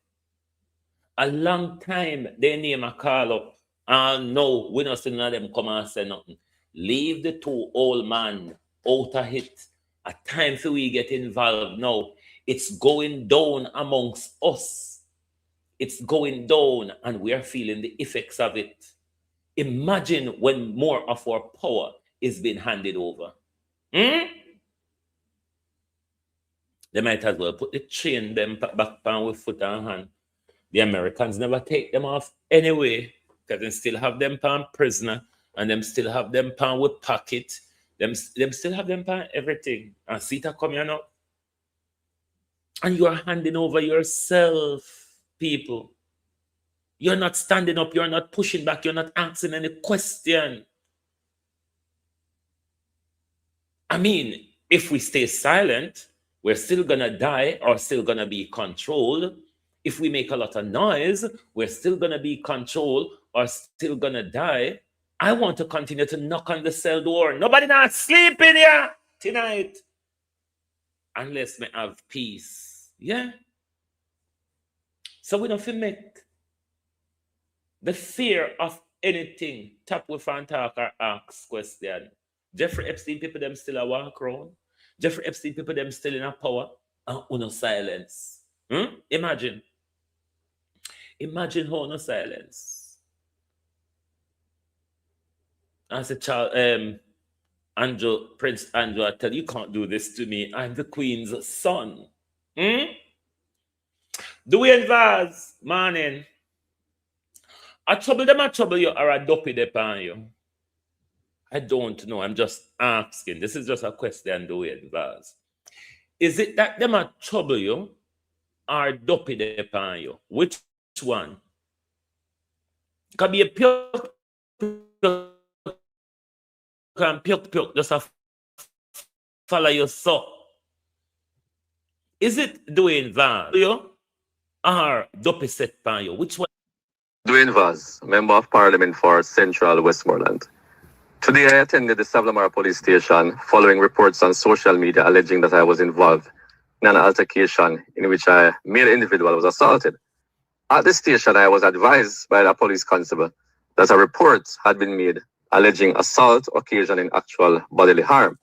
A long time they name and call up. And no, we don't see none of them come and say nothing. Leave the two old man out of it. A time for we get involved now. It's going down amongst us. It's going down and we are feeling the effects of it. Imagine when more of our power is being handed over. They might as well put the chain them back on with foot and hand. The Americans never take them off anyway, because they still have them pan prisoner, and them still have them pan with pocket. Them still have them pan everything. And Sita come here now. And you are handing over yourself, people. You're not standing up, you're not pushing back, you're not asking any question. I mean, if we stay silent, we're still gonna die or still gonna be controlled. If we make a lot of noise, we're still gonna be controlled or still gonna die. I want to continue to knock on the cell door. Nobody not sleeping here tonight. Unless we have peace. Yeah. So we don't feel make the fear of anything tap with and talk or ask question. Jeffrey Epstein people them still a walk around. Jeffrey Epstein people them still in a power and no silence. Imagine. Imagine how no silence. As a child, Prince Andrew, I tell you, can't do this to me. I'm the Queen's son. Dwayne Vaz, morning. I trouble them, I trouble you, or I dopey them on you. I don't know. I'm just asking. This is just a question, Dwayne Vaz. Is it that them are trouble you or dopey them on you? Which one? Can be a pure just a follow your soul. Is it Dwayne Vaz or dopey set on you? Which one? Dwayne Vaz, Member of Parliament for Central Westmoreland. Today I attended the Savlamara police station following reports on social media alleging that I was involved in an altercation in which a male individual was assaulted. At the station, I was advised by the police constable that a report had been made alleging assault occasioning actual bodily harm.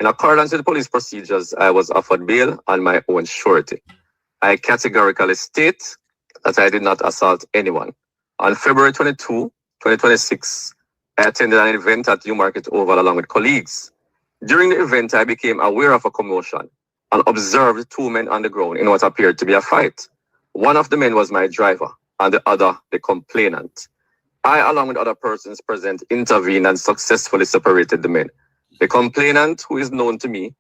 In accordance with the police procedures, I was offered bail on my own surety. I categorically state that I did not assault anyone. On February 22, 2026, I attended an event at Newmarket Oval along with colleagues. During the event, I became aware of a commotion and observed two men on the ground in what appeared to be a fight. One of the men was my driver and the other the complainant. I, along with other persons present, intervened and successfully separated the men. The complainant, who is known to me,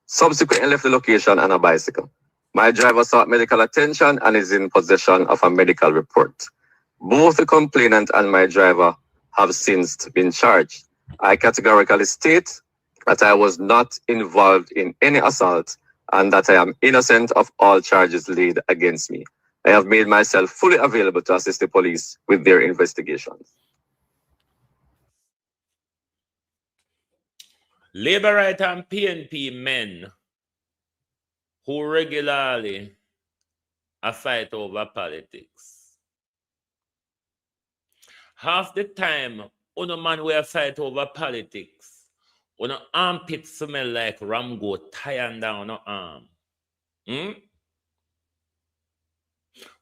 subsequently left the location on a bicycle. My driver sought medical attention and is in possession of a medical report. Both the complainant and my driver have since been charged. I categorically state that I was not involved in any assault, and that I am innocent of all charges laid against me. I have made myself fully available to assist the police with their investigations. Labor Right and PNP men who regularly fight over politics. Half the time, uno man will fight over politics. Uno armpit smell like Ramgo tying down no arm.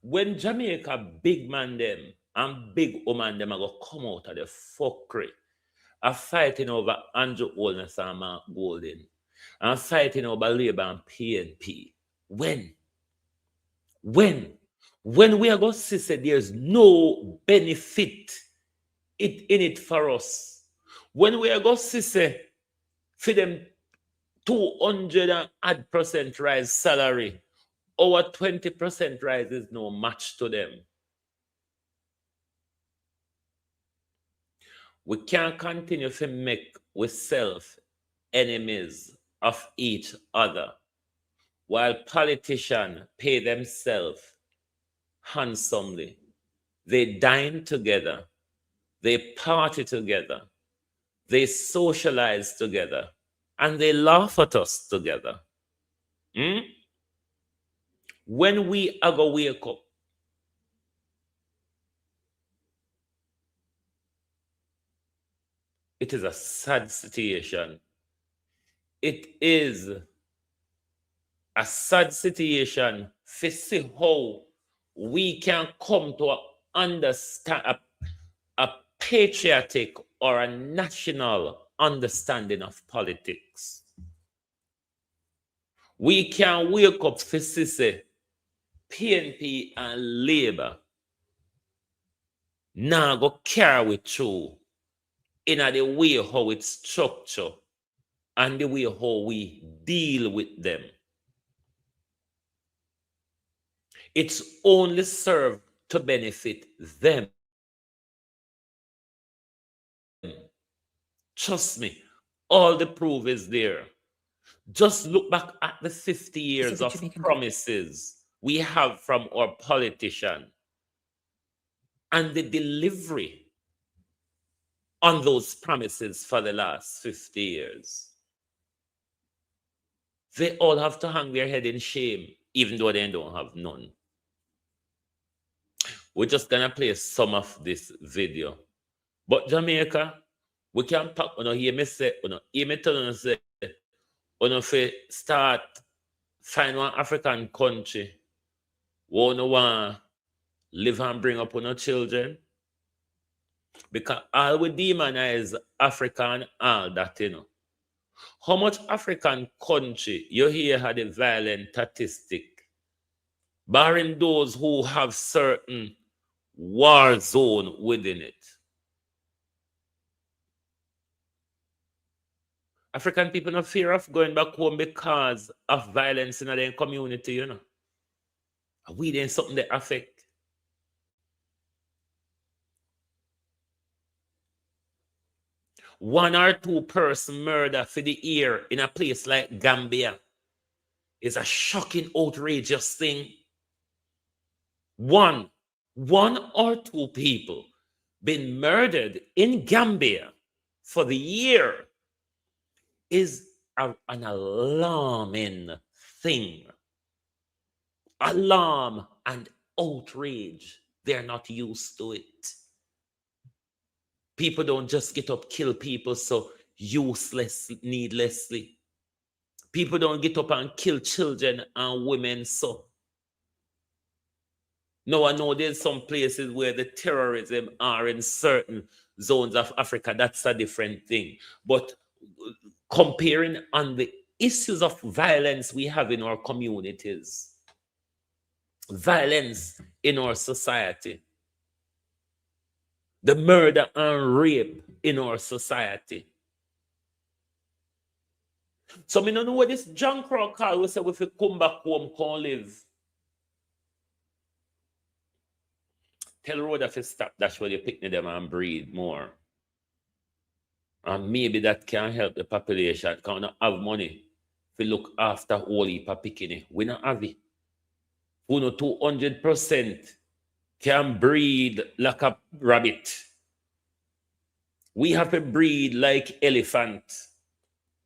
When Jamaica big man them and big woman them are go come out of the fuckery, are fighting over Andrew Holness and Mark Golden, and fighting over Labour and PNP. When we are going to see there's no benefit in it for us. When we are going to see for them 200% rise salary, our 20% rise is no match to them. We can't continue to make ourselves enemies of each other while politicians pay themselves handsomely. They dine together, they party together, they socialize together, and they laugh at us together. When we are going to wake up, it is a sad situation. It is a sad situation to see how we can come to understand a patriotic or a national understanding of politics. We can wake up to see PNP and Labour now go carry through in the way how it's structured and the way how we deal with them. It's only served to benefit them. Trust me, all the proof is there. Just look back at the 50 years of promises we have from our politicians and the delivery on those promises for the last 50 years. They all have to hang their head in shame, even though they don't have none. We're just gonna play some of this video. But Jamaica, we can talk, hear me say, hear me tell you say, start find one African country where you want live and bring up on children. Because all we demonize Africa and all that, How much African country you hear had a violent statistic, barring those who have certain war zone within it? African people no fear of going back home because of violence in their community, We then something that affect. One or two person murder for the year in a place like Gambia is a shocking, outrageous thing. One or two people been murdered in Gambia for the year is an alarming thing. Alarm and outrage. They're not used to it. People don't just get up, kill people so needlessly. People don't get up and kill children and women so. No, I know there's some places where the terrorism are in certain zones of Africa. That's a different thing. But comparing on the issues of violence we have in our communities, violence in our society, the murder and rape in our society. So I don't know what this John Crow call we say if we come back home, can live. Tell road if you stop, that's where you pick them and breathe more. And maybe that can help the population. Can not have money to look after all heap of picking. We not have it. Who know 200% can breed like a rabbit. We have to breed like elephant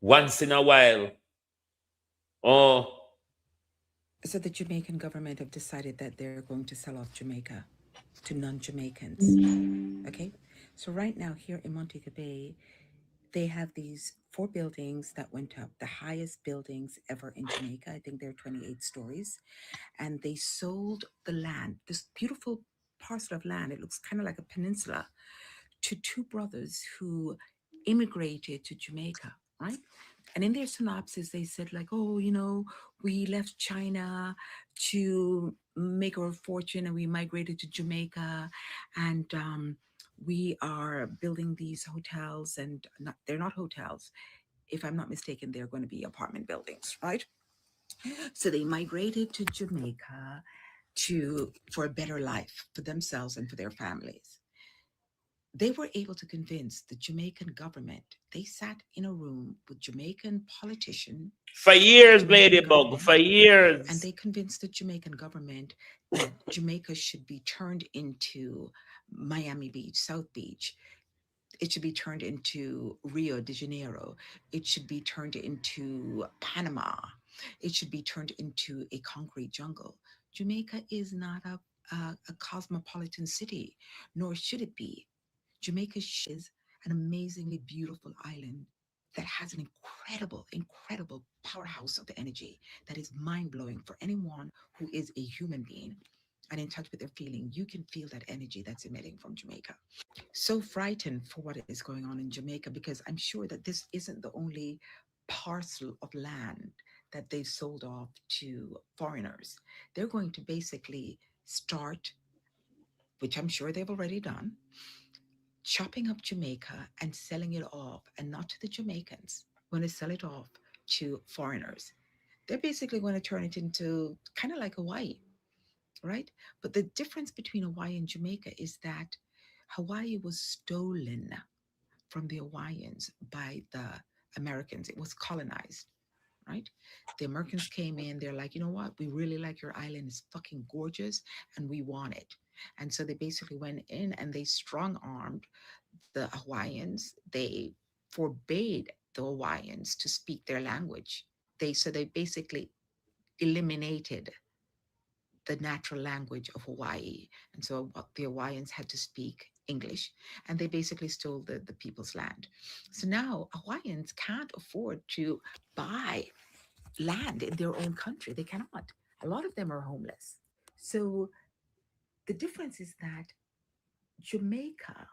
once in a while. Oh. So the Jamaican government have decided that they're going to sell off Jamaica to non-Jamaicans. Okay? So right now here in Montego Bay, they have these 4 buildings that went up, the highest buildings ever in Jamaica. I think they're 28 stories. And they sold the land, this beautiful parcel of land, it looks kind of like a peninsula, to 2 brothers who immigrated to Jamaica, right? And in their synopsis, they said like, oh, you know, we left China to make our fortune and we migrated to Jamaica, and we are building these hotels, and they're not hotels. If I'm not mistaken, they're going to be apartment buildings, right? So they migrated to Jamaica for a better life for themselves and for their families. They were able to convince the Jamaican government. They sat in a room with Jamaican politicians. For years, Ladybug, for years. And they convinced the Jamaican government that Jamaica should be turned into Miami Beach, South Beach. It should be turned into Rio de Janeiro. It should be turned into Panama. It should be turned into a concrete jungle. Jamaica is not a cosmopolitan city, nor should it be. Jamaica is an amazingly beautiful island that has an incredible powerhouse of energy that is mind-blowing for anyone who is a human being and in touch with their feeling. You can feel that energy that's emitting from Jamaica. So frightened for what is going on in Jamaica, because I'm sure that this isn't the only parcel of land that they've sold off to foreigners. They're going to basically start, which I'm sure they've already done, chopping up Jamaica and selling it off, and not to the Jamaicans. When they sell it off to foreigners, they're basically going to turn it into kind of like Hawaii, right? But the difference between Hawaii and Jamaica is that Hawaii was stolen from the Hawaiians by the Americans. It was colonized, right? The Americans came in, they're like, you know what? We really like your island. It's fucking gorgeous and we want it. And so they basically went in and they strong-armed the Hawaiians. They forbade the Hawaiians to speak their language. They basically eliminated the natural language of Hawaii. And so the Hawaiians had to speak English, and they basically stole the people's land. So now Hawaiians can't afford to buy land in their own country. They cannot. A lot of them are homeless. So the difference is that Jamaica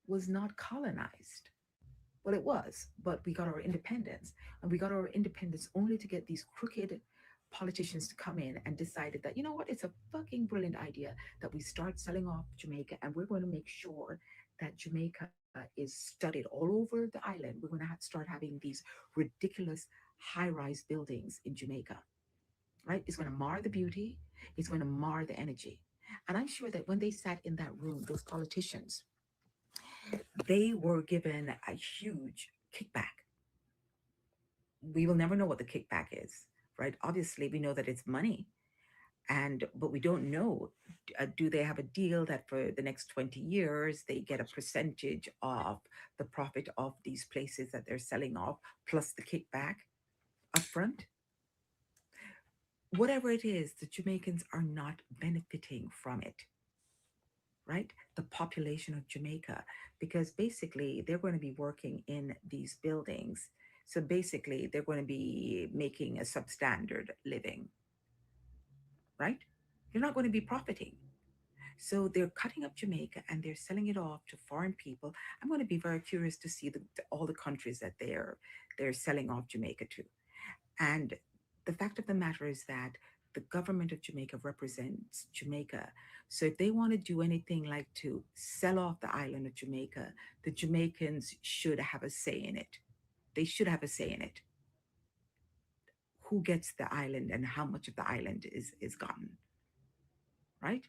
was not colonized. Well, it was, but we got our independence. And we got our independence only to get these crooked politicians to come in and decided that, you know what, it's a fucking brilliant idea that we start selling off Jamaica, and we're going to make sure that Jamaica is studied all over the island. We're going to start having these ridiculous high-rise buildings in Jamaica, right? It's going to mar the beauty. It's going to mar the energy. And I'm sure that when they sat in that room, those politicians, they were given a huge kickback. We will never know what the kickback is, right? Obviously, we know that it's money, but we don't know, do they have a deal that for the next 20 years, they get a percentage of the profit of these places that they're selling off, plus the kickback upfront? Whatever it is, the Jamaicans are not benefiting from it, right? The population of Jamaica, because basically they're going to be working in these buildings. So basically they're going to be making a substandard living, right? They're not going to be profiting. So they're cutting up Jamaica and they're selling it off to foreign people. I'm going to be very curious to see all the countries that they're selling off Jamaica to. And the fact of the matter is that the government of Jamaica represents Jamaica. So if they want to do anything like to sell off the island of Jamaica, the Jamaicans should have a say in it. They should have a say in it. Who gets the island and how much of the island is gotten, right?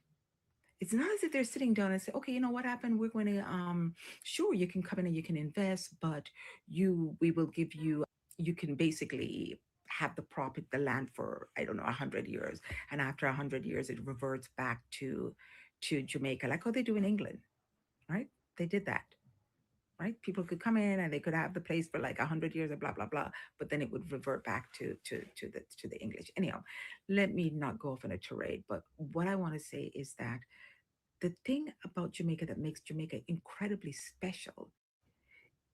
It's not as if they're sitting down and say, okay, you know what happened? We're going to, sure, you can come in and you can invest, but we will give you, you can basically have the land for, I don't know, 100 years. And after 100 years, it reverts back to Jamaica, like how they do in England, right? They did that, right? People could come in and they could have the place for like 100 years or blah, blah, blah, but then it would revert back to the English. Anyhow, let me not go off on a tirade, but what I want to say is that the thing about Jamaica that makes Jamaica incredibly special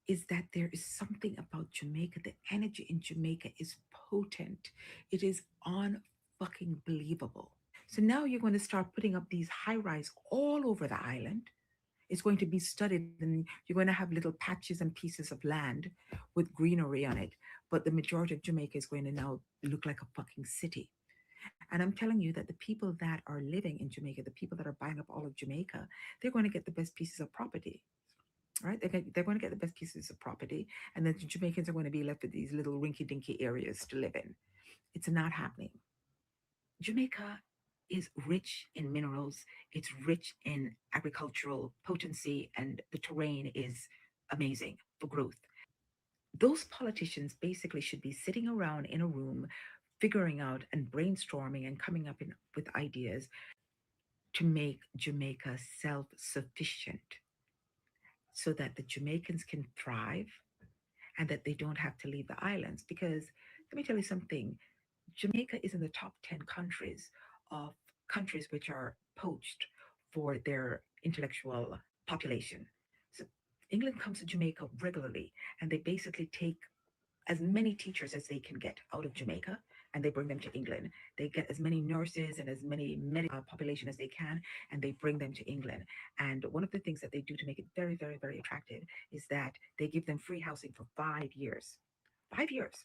is that there is something about Jamaica. The energy in Jamaica is potent. It is unfucking believable. So now you're going to start putting up these high rise all over the island. It's going to be studied, and you're going to have little patches and pieces of land with greenery on it. But the majority of Jamaica is going to now look like a fucking city. And I'm telling you that the people that are living in Jamaica, the people that are buying up all of Jamaica, they're going to get the best pieces of property, right? They're going to get the best pieces of property. And then the Jamaicans are going to be left with these little rinky dinky areas to live in. It's not happening. Jamaica is rich in minerals, it's rich in agricultural potency, and the terrain is amazing for growth. Those politicians basically should be sitting around in a room figuring out and brainstorming and coming up with ideas to make Jamaica self-sufficient so that the Jamaicans can thrive and that they don't have to leave the islands. Because let me tell you something, Jamaica is in the top 10 countries of countries which are poached for their intellectual population. So England comes to Jamaica regularly, and they basically take as many teachers as they can get out of Jamaica, and they bring them to England. They get as many nurses and as many medical population as they can, and they bring them to England. And one of the things that they do to make it very, very, very attractive is that they give them free housing for 5 years. 5 years.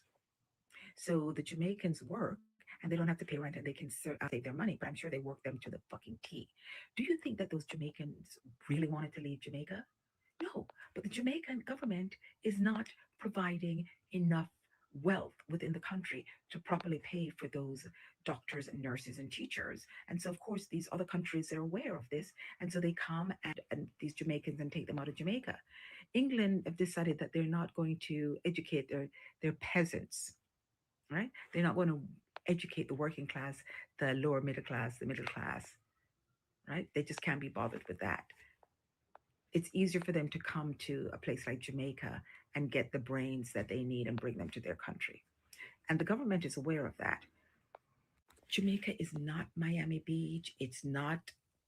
So the Jamaicans work and they don't have to pay rent, and they can save their money, but I'm sure they work them to the fucking T. Do you think that those Jamaicans really wanted to leave Jamaica? No, but the Jamaican government is not providing enough wealth within the country to properly pay for those doctors and nurses and teachers. And so, of course, these other countries are aware of this. And so they come and these Jamaicans and take them out of Jamaica. England have decided that they're not going to educate their peasants, right? They're not going to educate the working class, the lower middle class, the middle class, right? They just can't be bothered with that. It's easier for them to come to a place like Jamaica and get the brains that they need and bring them to their country. And the government is aware of that. Jamaica is not Miami Beach. It's not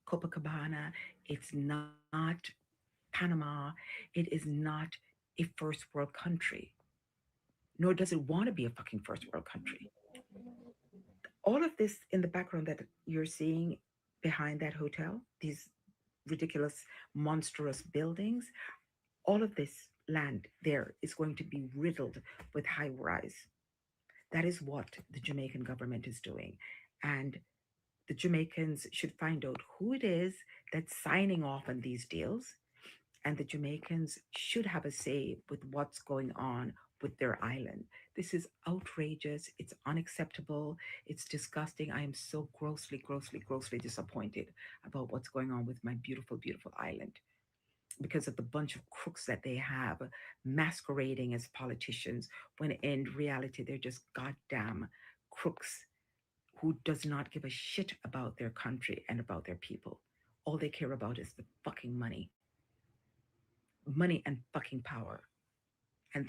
Copacabana. It's not Panama. It is not a first world country, nor does it want to be a fucking first world country. All of this in the background that you're seeing behind that hotel, these ridiculous, monstrous buildings, all of this land there is going to be riddled with high rise. That is what the Jamaican government is doing. And the Jamaicans should find out who it is that's signing off on these deals. And the Jamaicans should have a say with what's going on with their island. This is outrageous. It's unacceptable. It's disgusting. I am so grossly, grossly, grossly disappointed about what's going on with my beautiful, beautiful island because of the bunch of crooks that they have masquerading as politicians when in reality they're just goddamn crooks who does not give a shit about their country and about their people. All they care about is the fucking money. Money and fucking power. And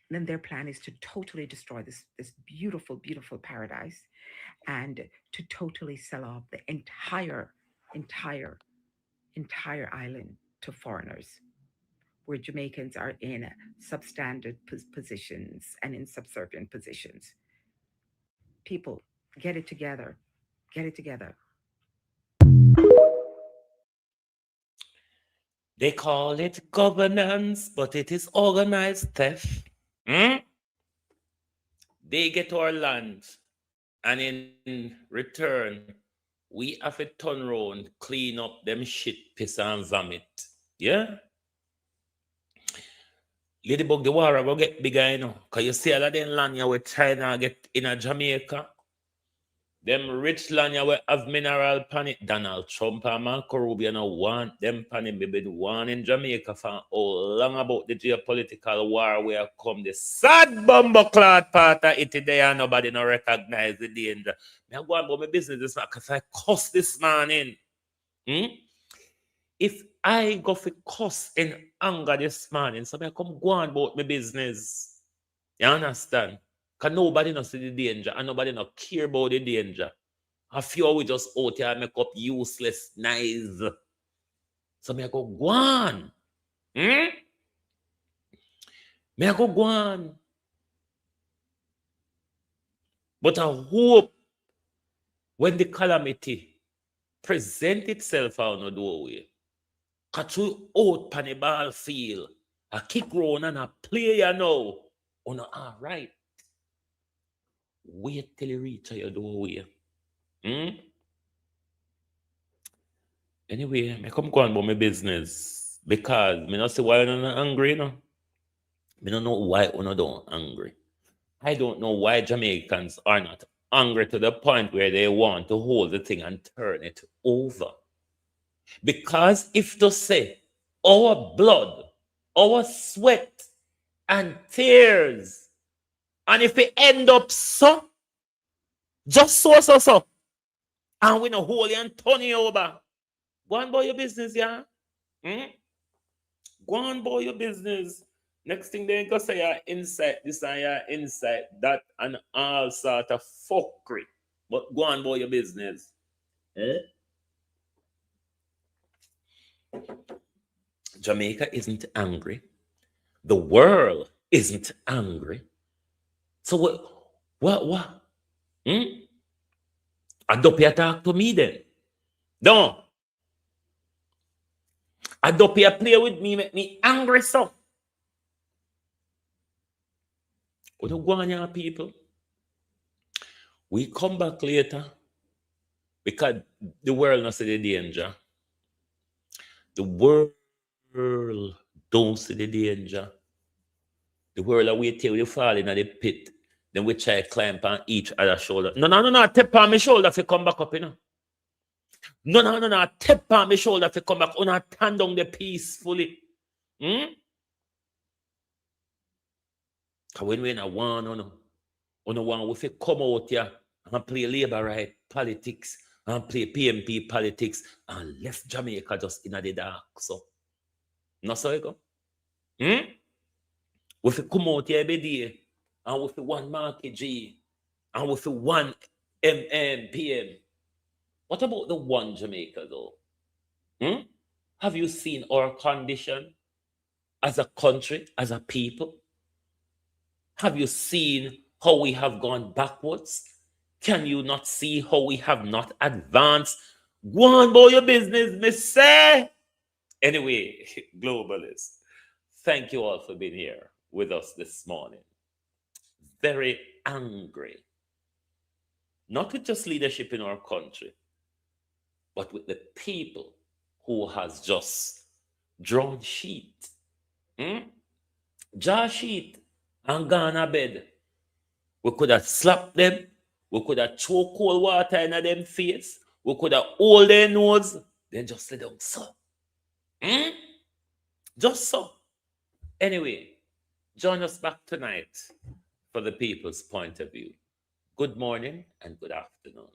then their plan is to totally destroy this beautiful, beautiful paradise and to totally sell off the entire island to foreigners, where Jamaicans are in substandard positions and in subservient positions. People, get it together. Get it together. They call it governance, but it is organized theft. They get our land, and in return, we have to turn around, clean up them shit, piss and vomit. Yeah? Ladybug, the war will get bigger, you know. Because you see all of them land here with China get in a Jamaica. Them rich land ya we have mineral pan it. Donald Trump and Marco Rubio no want them pan it. We been warning Jamaica for how long about the geopolitical war where come the sad bumbo cloud part of it today and nobody no recognize the danger. Me go on about my business this man because I cuss this man in. If I go for cuss in anger this morning, so I come go on about my business. You understand? Because nobody knows the danger and nobody not care about the danger. A few we just out here make up useless nice. So I go on. Me I go on. But I hope when the calamity present itself on the doorway, catch you out pan the ball field, a kick round and a play you know. Oh no, all right. Wait till you reach your doorway. Anyway, I come go on about my business because I don't see why I'm not angry, you know. I don't know why I'm not angry. I don't know why Jamaicans are not angry to the point where they want to hold the thing and turn it over. Because if to say our blood, our sweat and tears, and if we end up so, just so, and we no hold you and turn you over, go on about your business, yeah? Go on about your business. Next thing they go say your insight, this and your insight, that, and all sort of fuckery. But go on about your business. Jamaica isn't angry. The world isn't angry. So what? I don't pay talk to me then. No. I don't pay play with me, make me angry so. We don't go on here, people. We come back later because the world not see the danger. The world don't see the danger. The world are wait till you fall in the pit. Then we try to climb on each other's shoulder. No. Tap on my shoulder if you come back up, you know. No. Tap on my shoulder if you come back. Una turn down the peacefully. Because when we're in a one, if you come out here and play labor right politics and play PMP politics and left Jamaica just in the dark. So, not so you go. If you come out here every day and with the one market G and with the one PM, what about the one Jamaica though? Have you seen our condition as a country, as a people? Have you seen how we have gone backwards? Can you not see how we have not advanced? Go on about your business, miss say. Anyway, globalists, thank you all for being here with us this morning. Very angry. Not with just leadership in our country, but with the people who has just drawn sheet. Draw sheet and gone to bed. We could have slapped them. We could have thrown cold water in them face. We could have hold their nose. Then just let them so. Just so. Anyway, join us back tonight for the people's point of view. Good morning and good afternoon.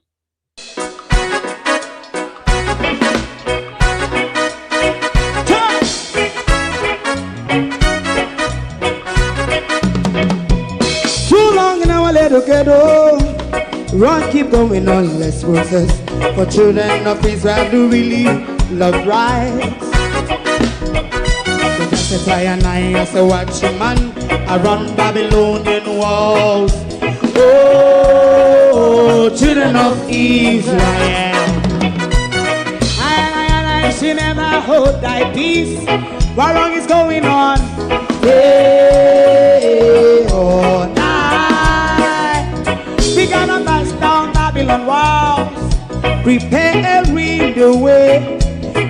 Too long in our little ghetto, run keep going on, let's process. For children of Israel do really love rights. So just as I and I as a watchman, I run Babylonian walls. Oh, children of Israel, I should never hold thy peace. What wrong is going on? Hey, oh, night. We gonna bust down Babylon walls. Prepare the way.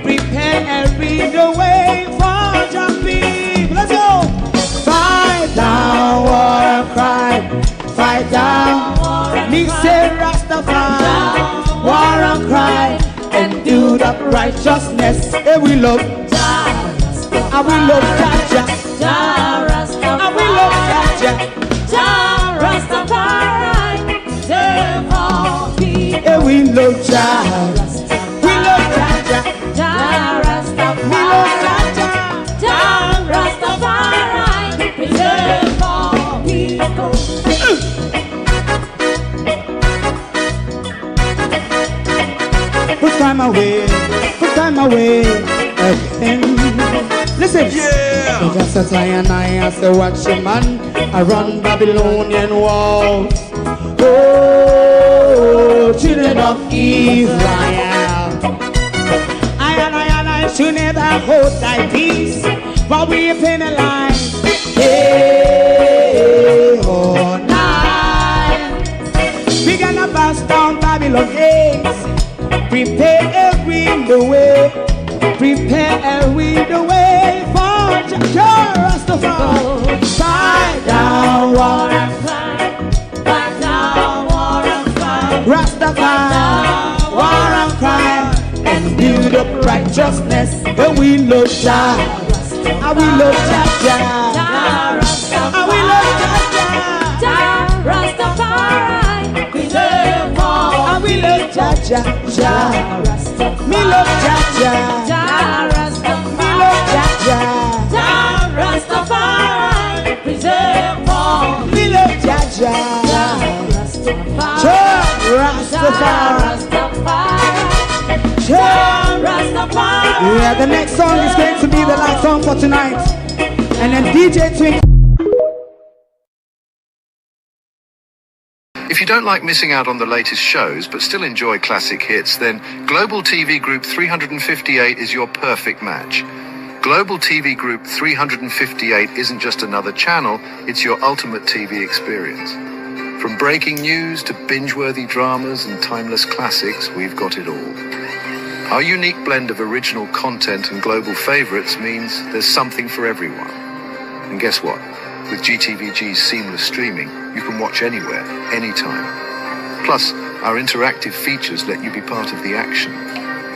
Prepare the way for your people. Let's go. Fight down war crime. Fight down. Me say Rastafari. up righteousness. And we love Jah, and we love Jah, Jah Rasta, and we love Jah, Jah Rastafari, save all people. And we love Jah, we love Jah, Jah Rastafari, we love Jah, Jah Rastafari, preserve all people. Put time away again. Listen, yeah. Just as I and I as the watchman, I run Babylonian walls. Oh, children of Israel, I and I should never hold thy peace, but we penalize. Hey, oh, night. We gonna bust down Babylon gates. Prepare the way, prepare the way for Jah Rastafari. Fight down war and fight down war and fight. Rastafari, war and crime, and build up righteousness. And we love Jah, and we love Jah, and we love Jah Rastafari, preserve all. And we love Jah, Jah Rasta. Me love Jah, Jah Rasta. Me love Jah Rastafari, preserve all. Me love Jah Rastafari, Jah Rastafari. Yeah, the next song is going to be the last song for tonight, and then DJ Twink. If you don't like missing out on the latest shows but still enjoy classic hits, then Global TV Group 358 is your perfect match. Global TV Group 358 isn't just another channel, it's your ultimate TV experience. From breaking news to binge-worthy dramas and timeless classics, we've got it all. Our unique blend of original content and global favorites means there's something for everyone. And guess what? With GTVG's seamless streaming, you can watch anywhere, anytime. Plus, our interactive features let you be part of the action.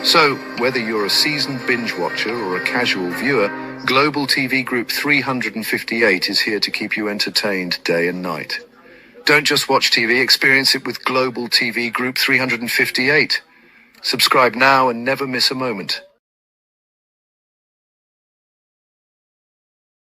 So, whether you're a seasoned binge watcher or a casual viewer, Global TV Group 358 is here to keep you entertained day and night. Don't just watch TV, experience it with Global TV Group 358. Subscribe now and never miss a moment.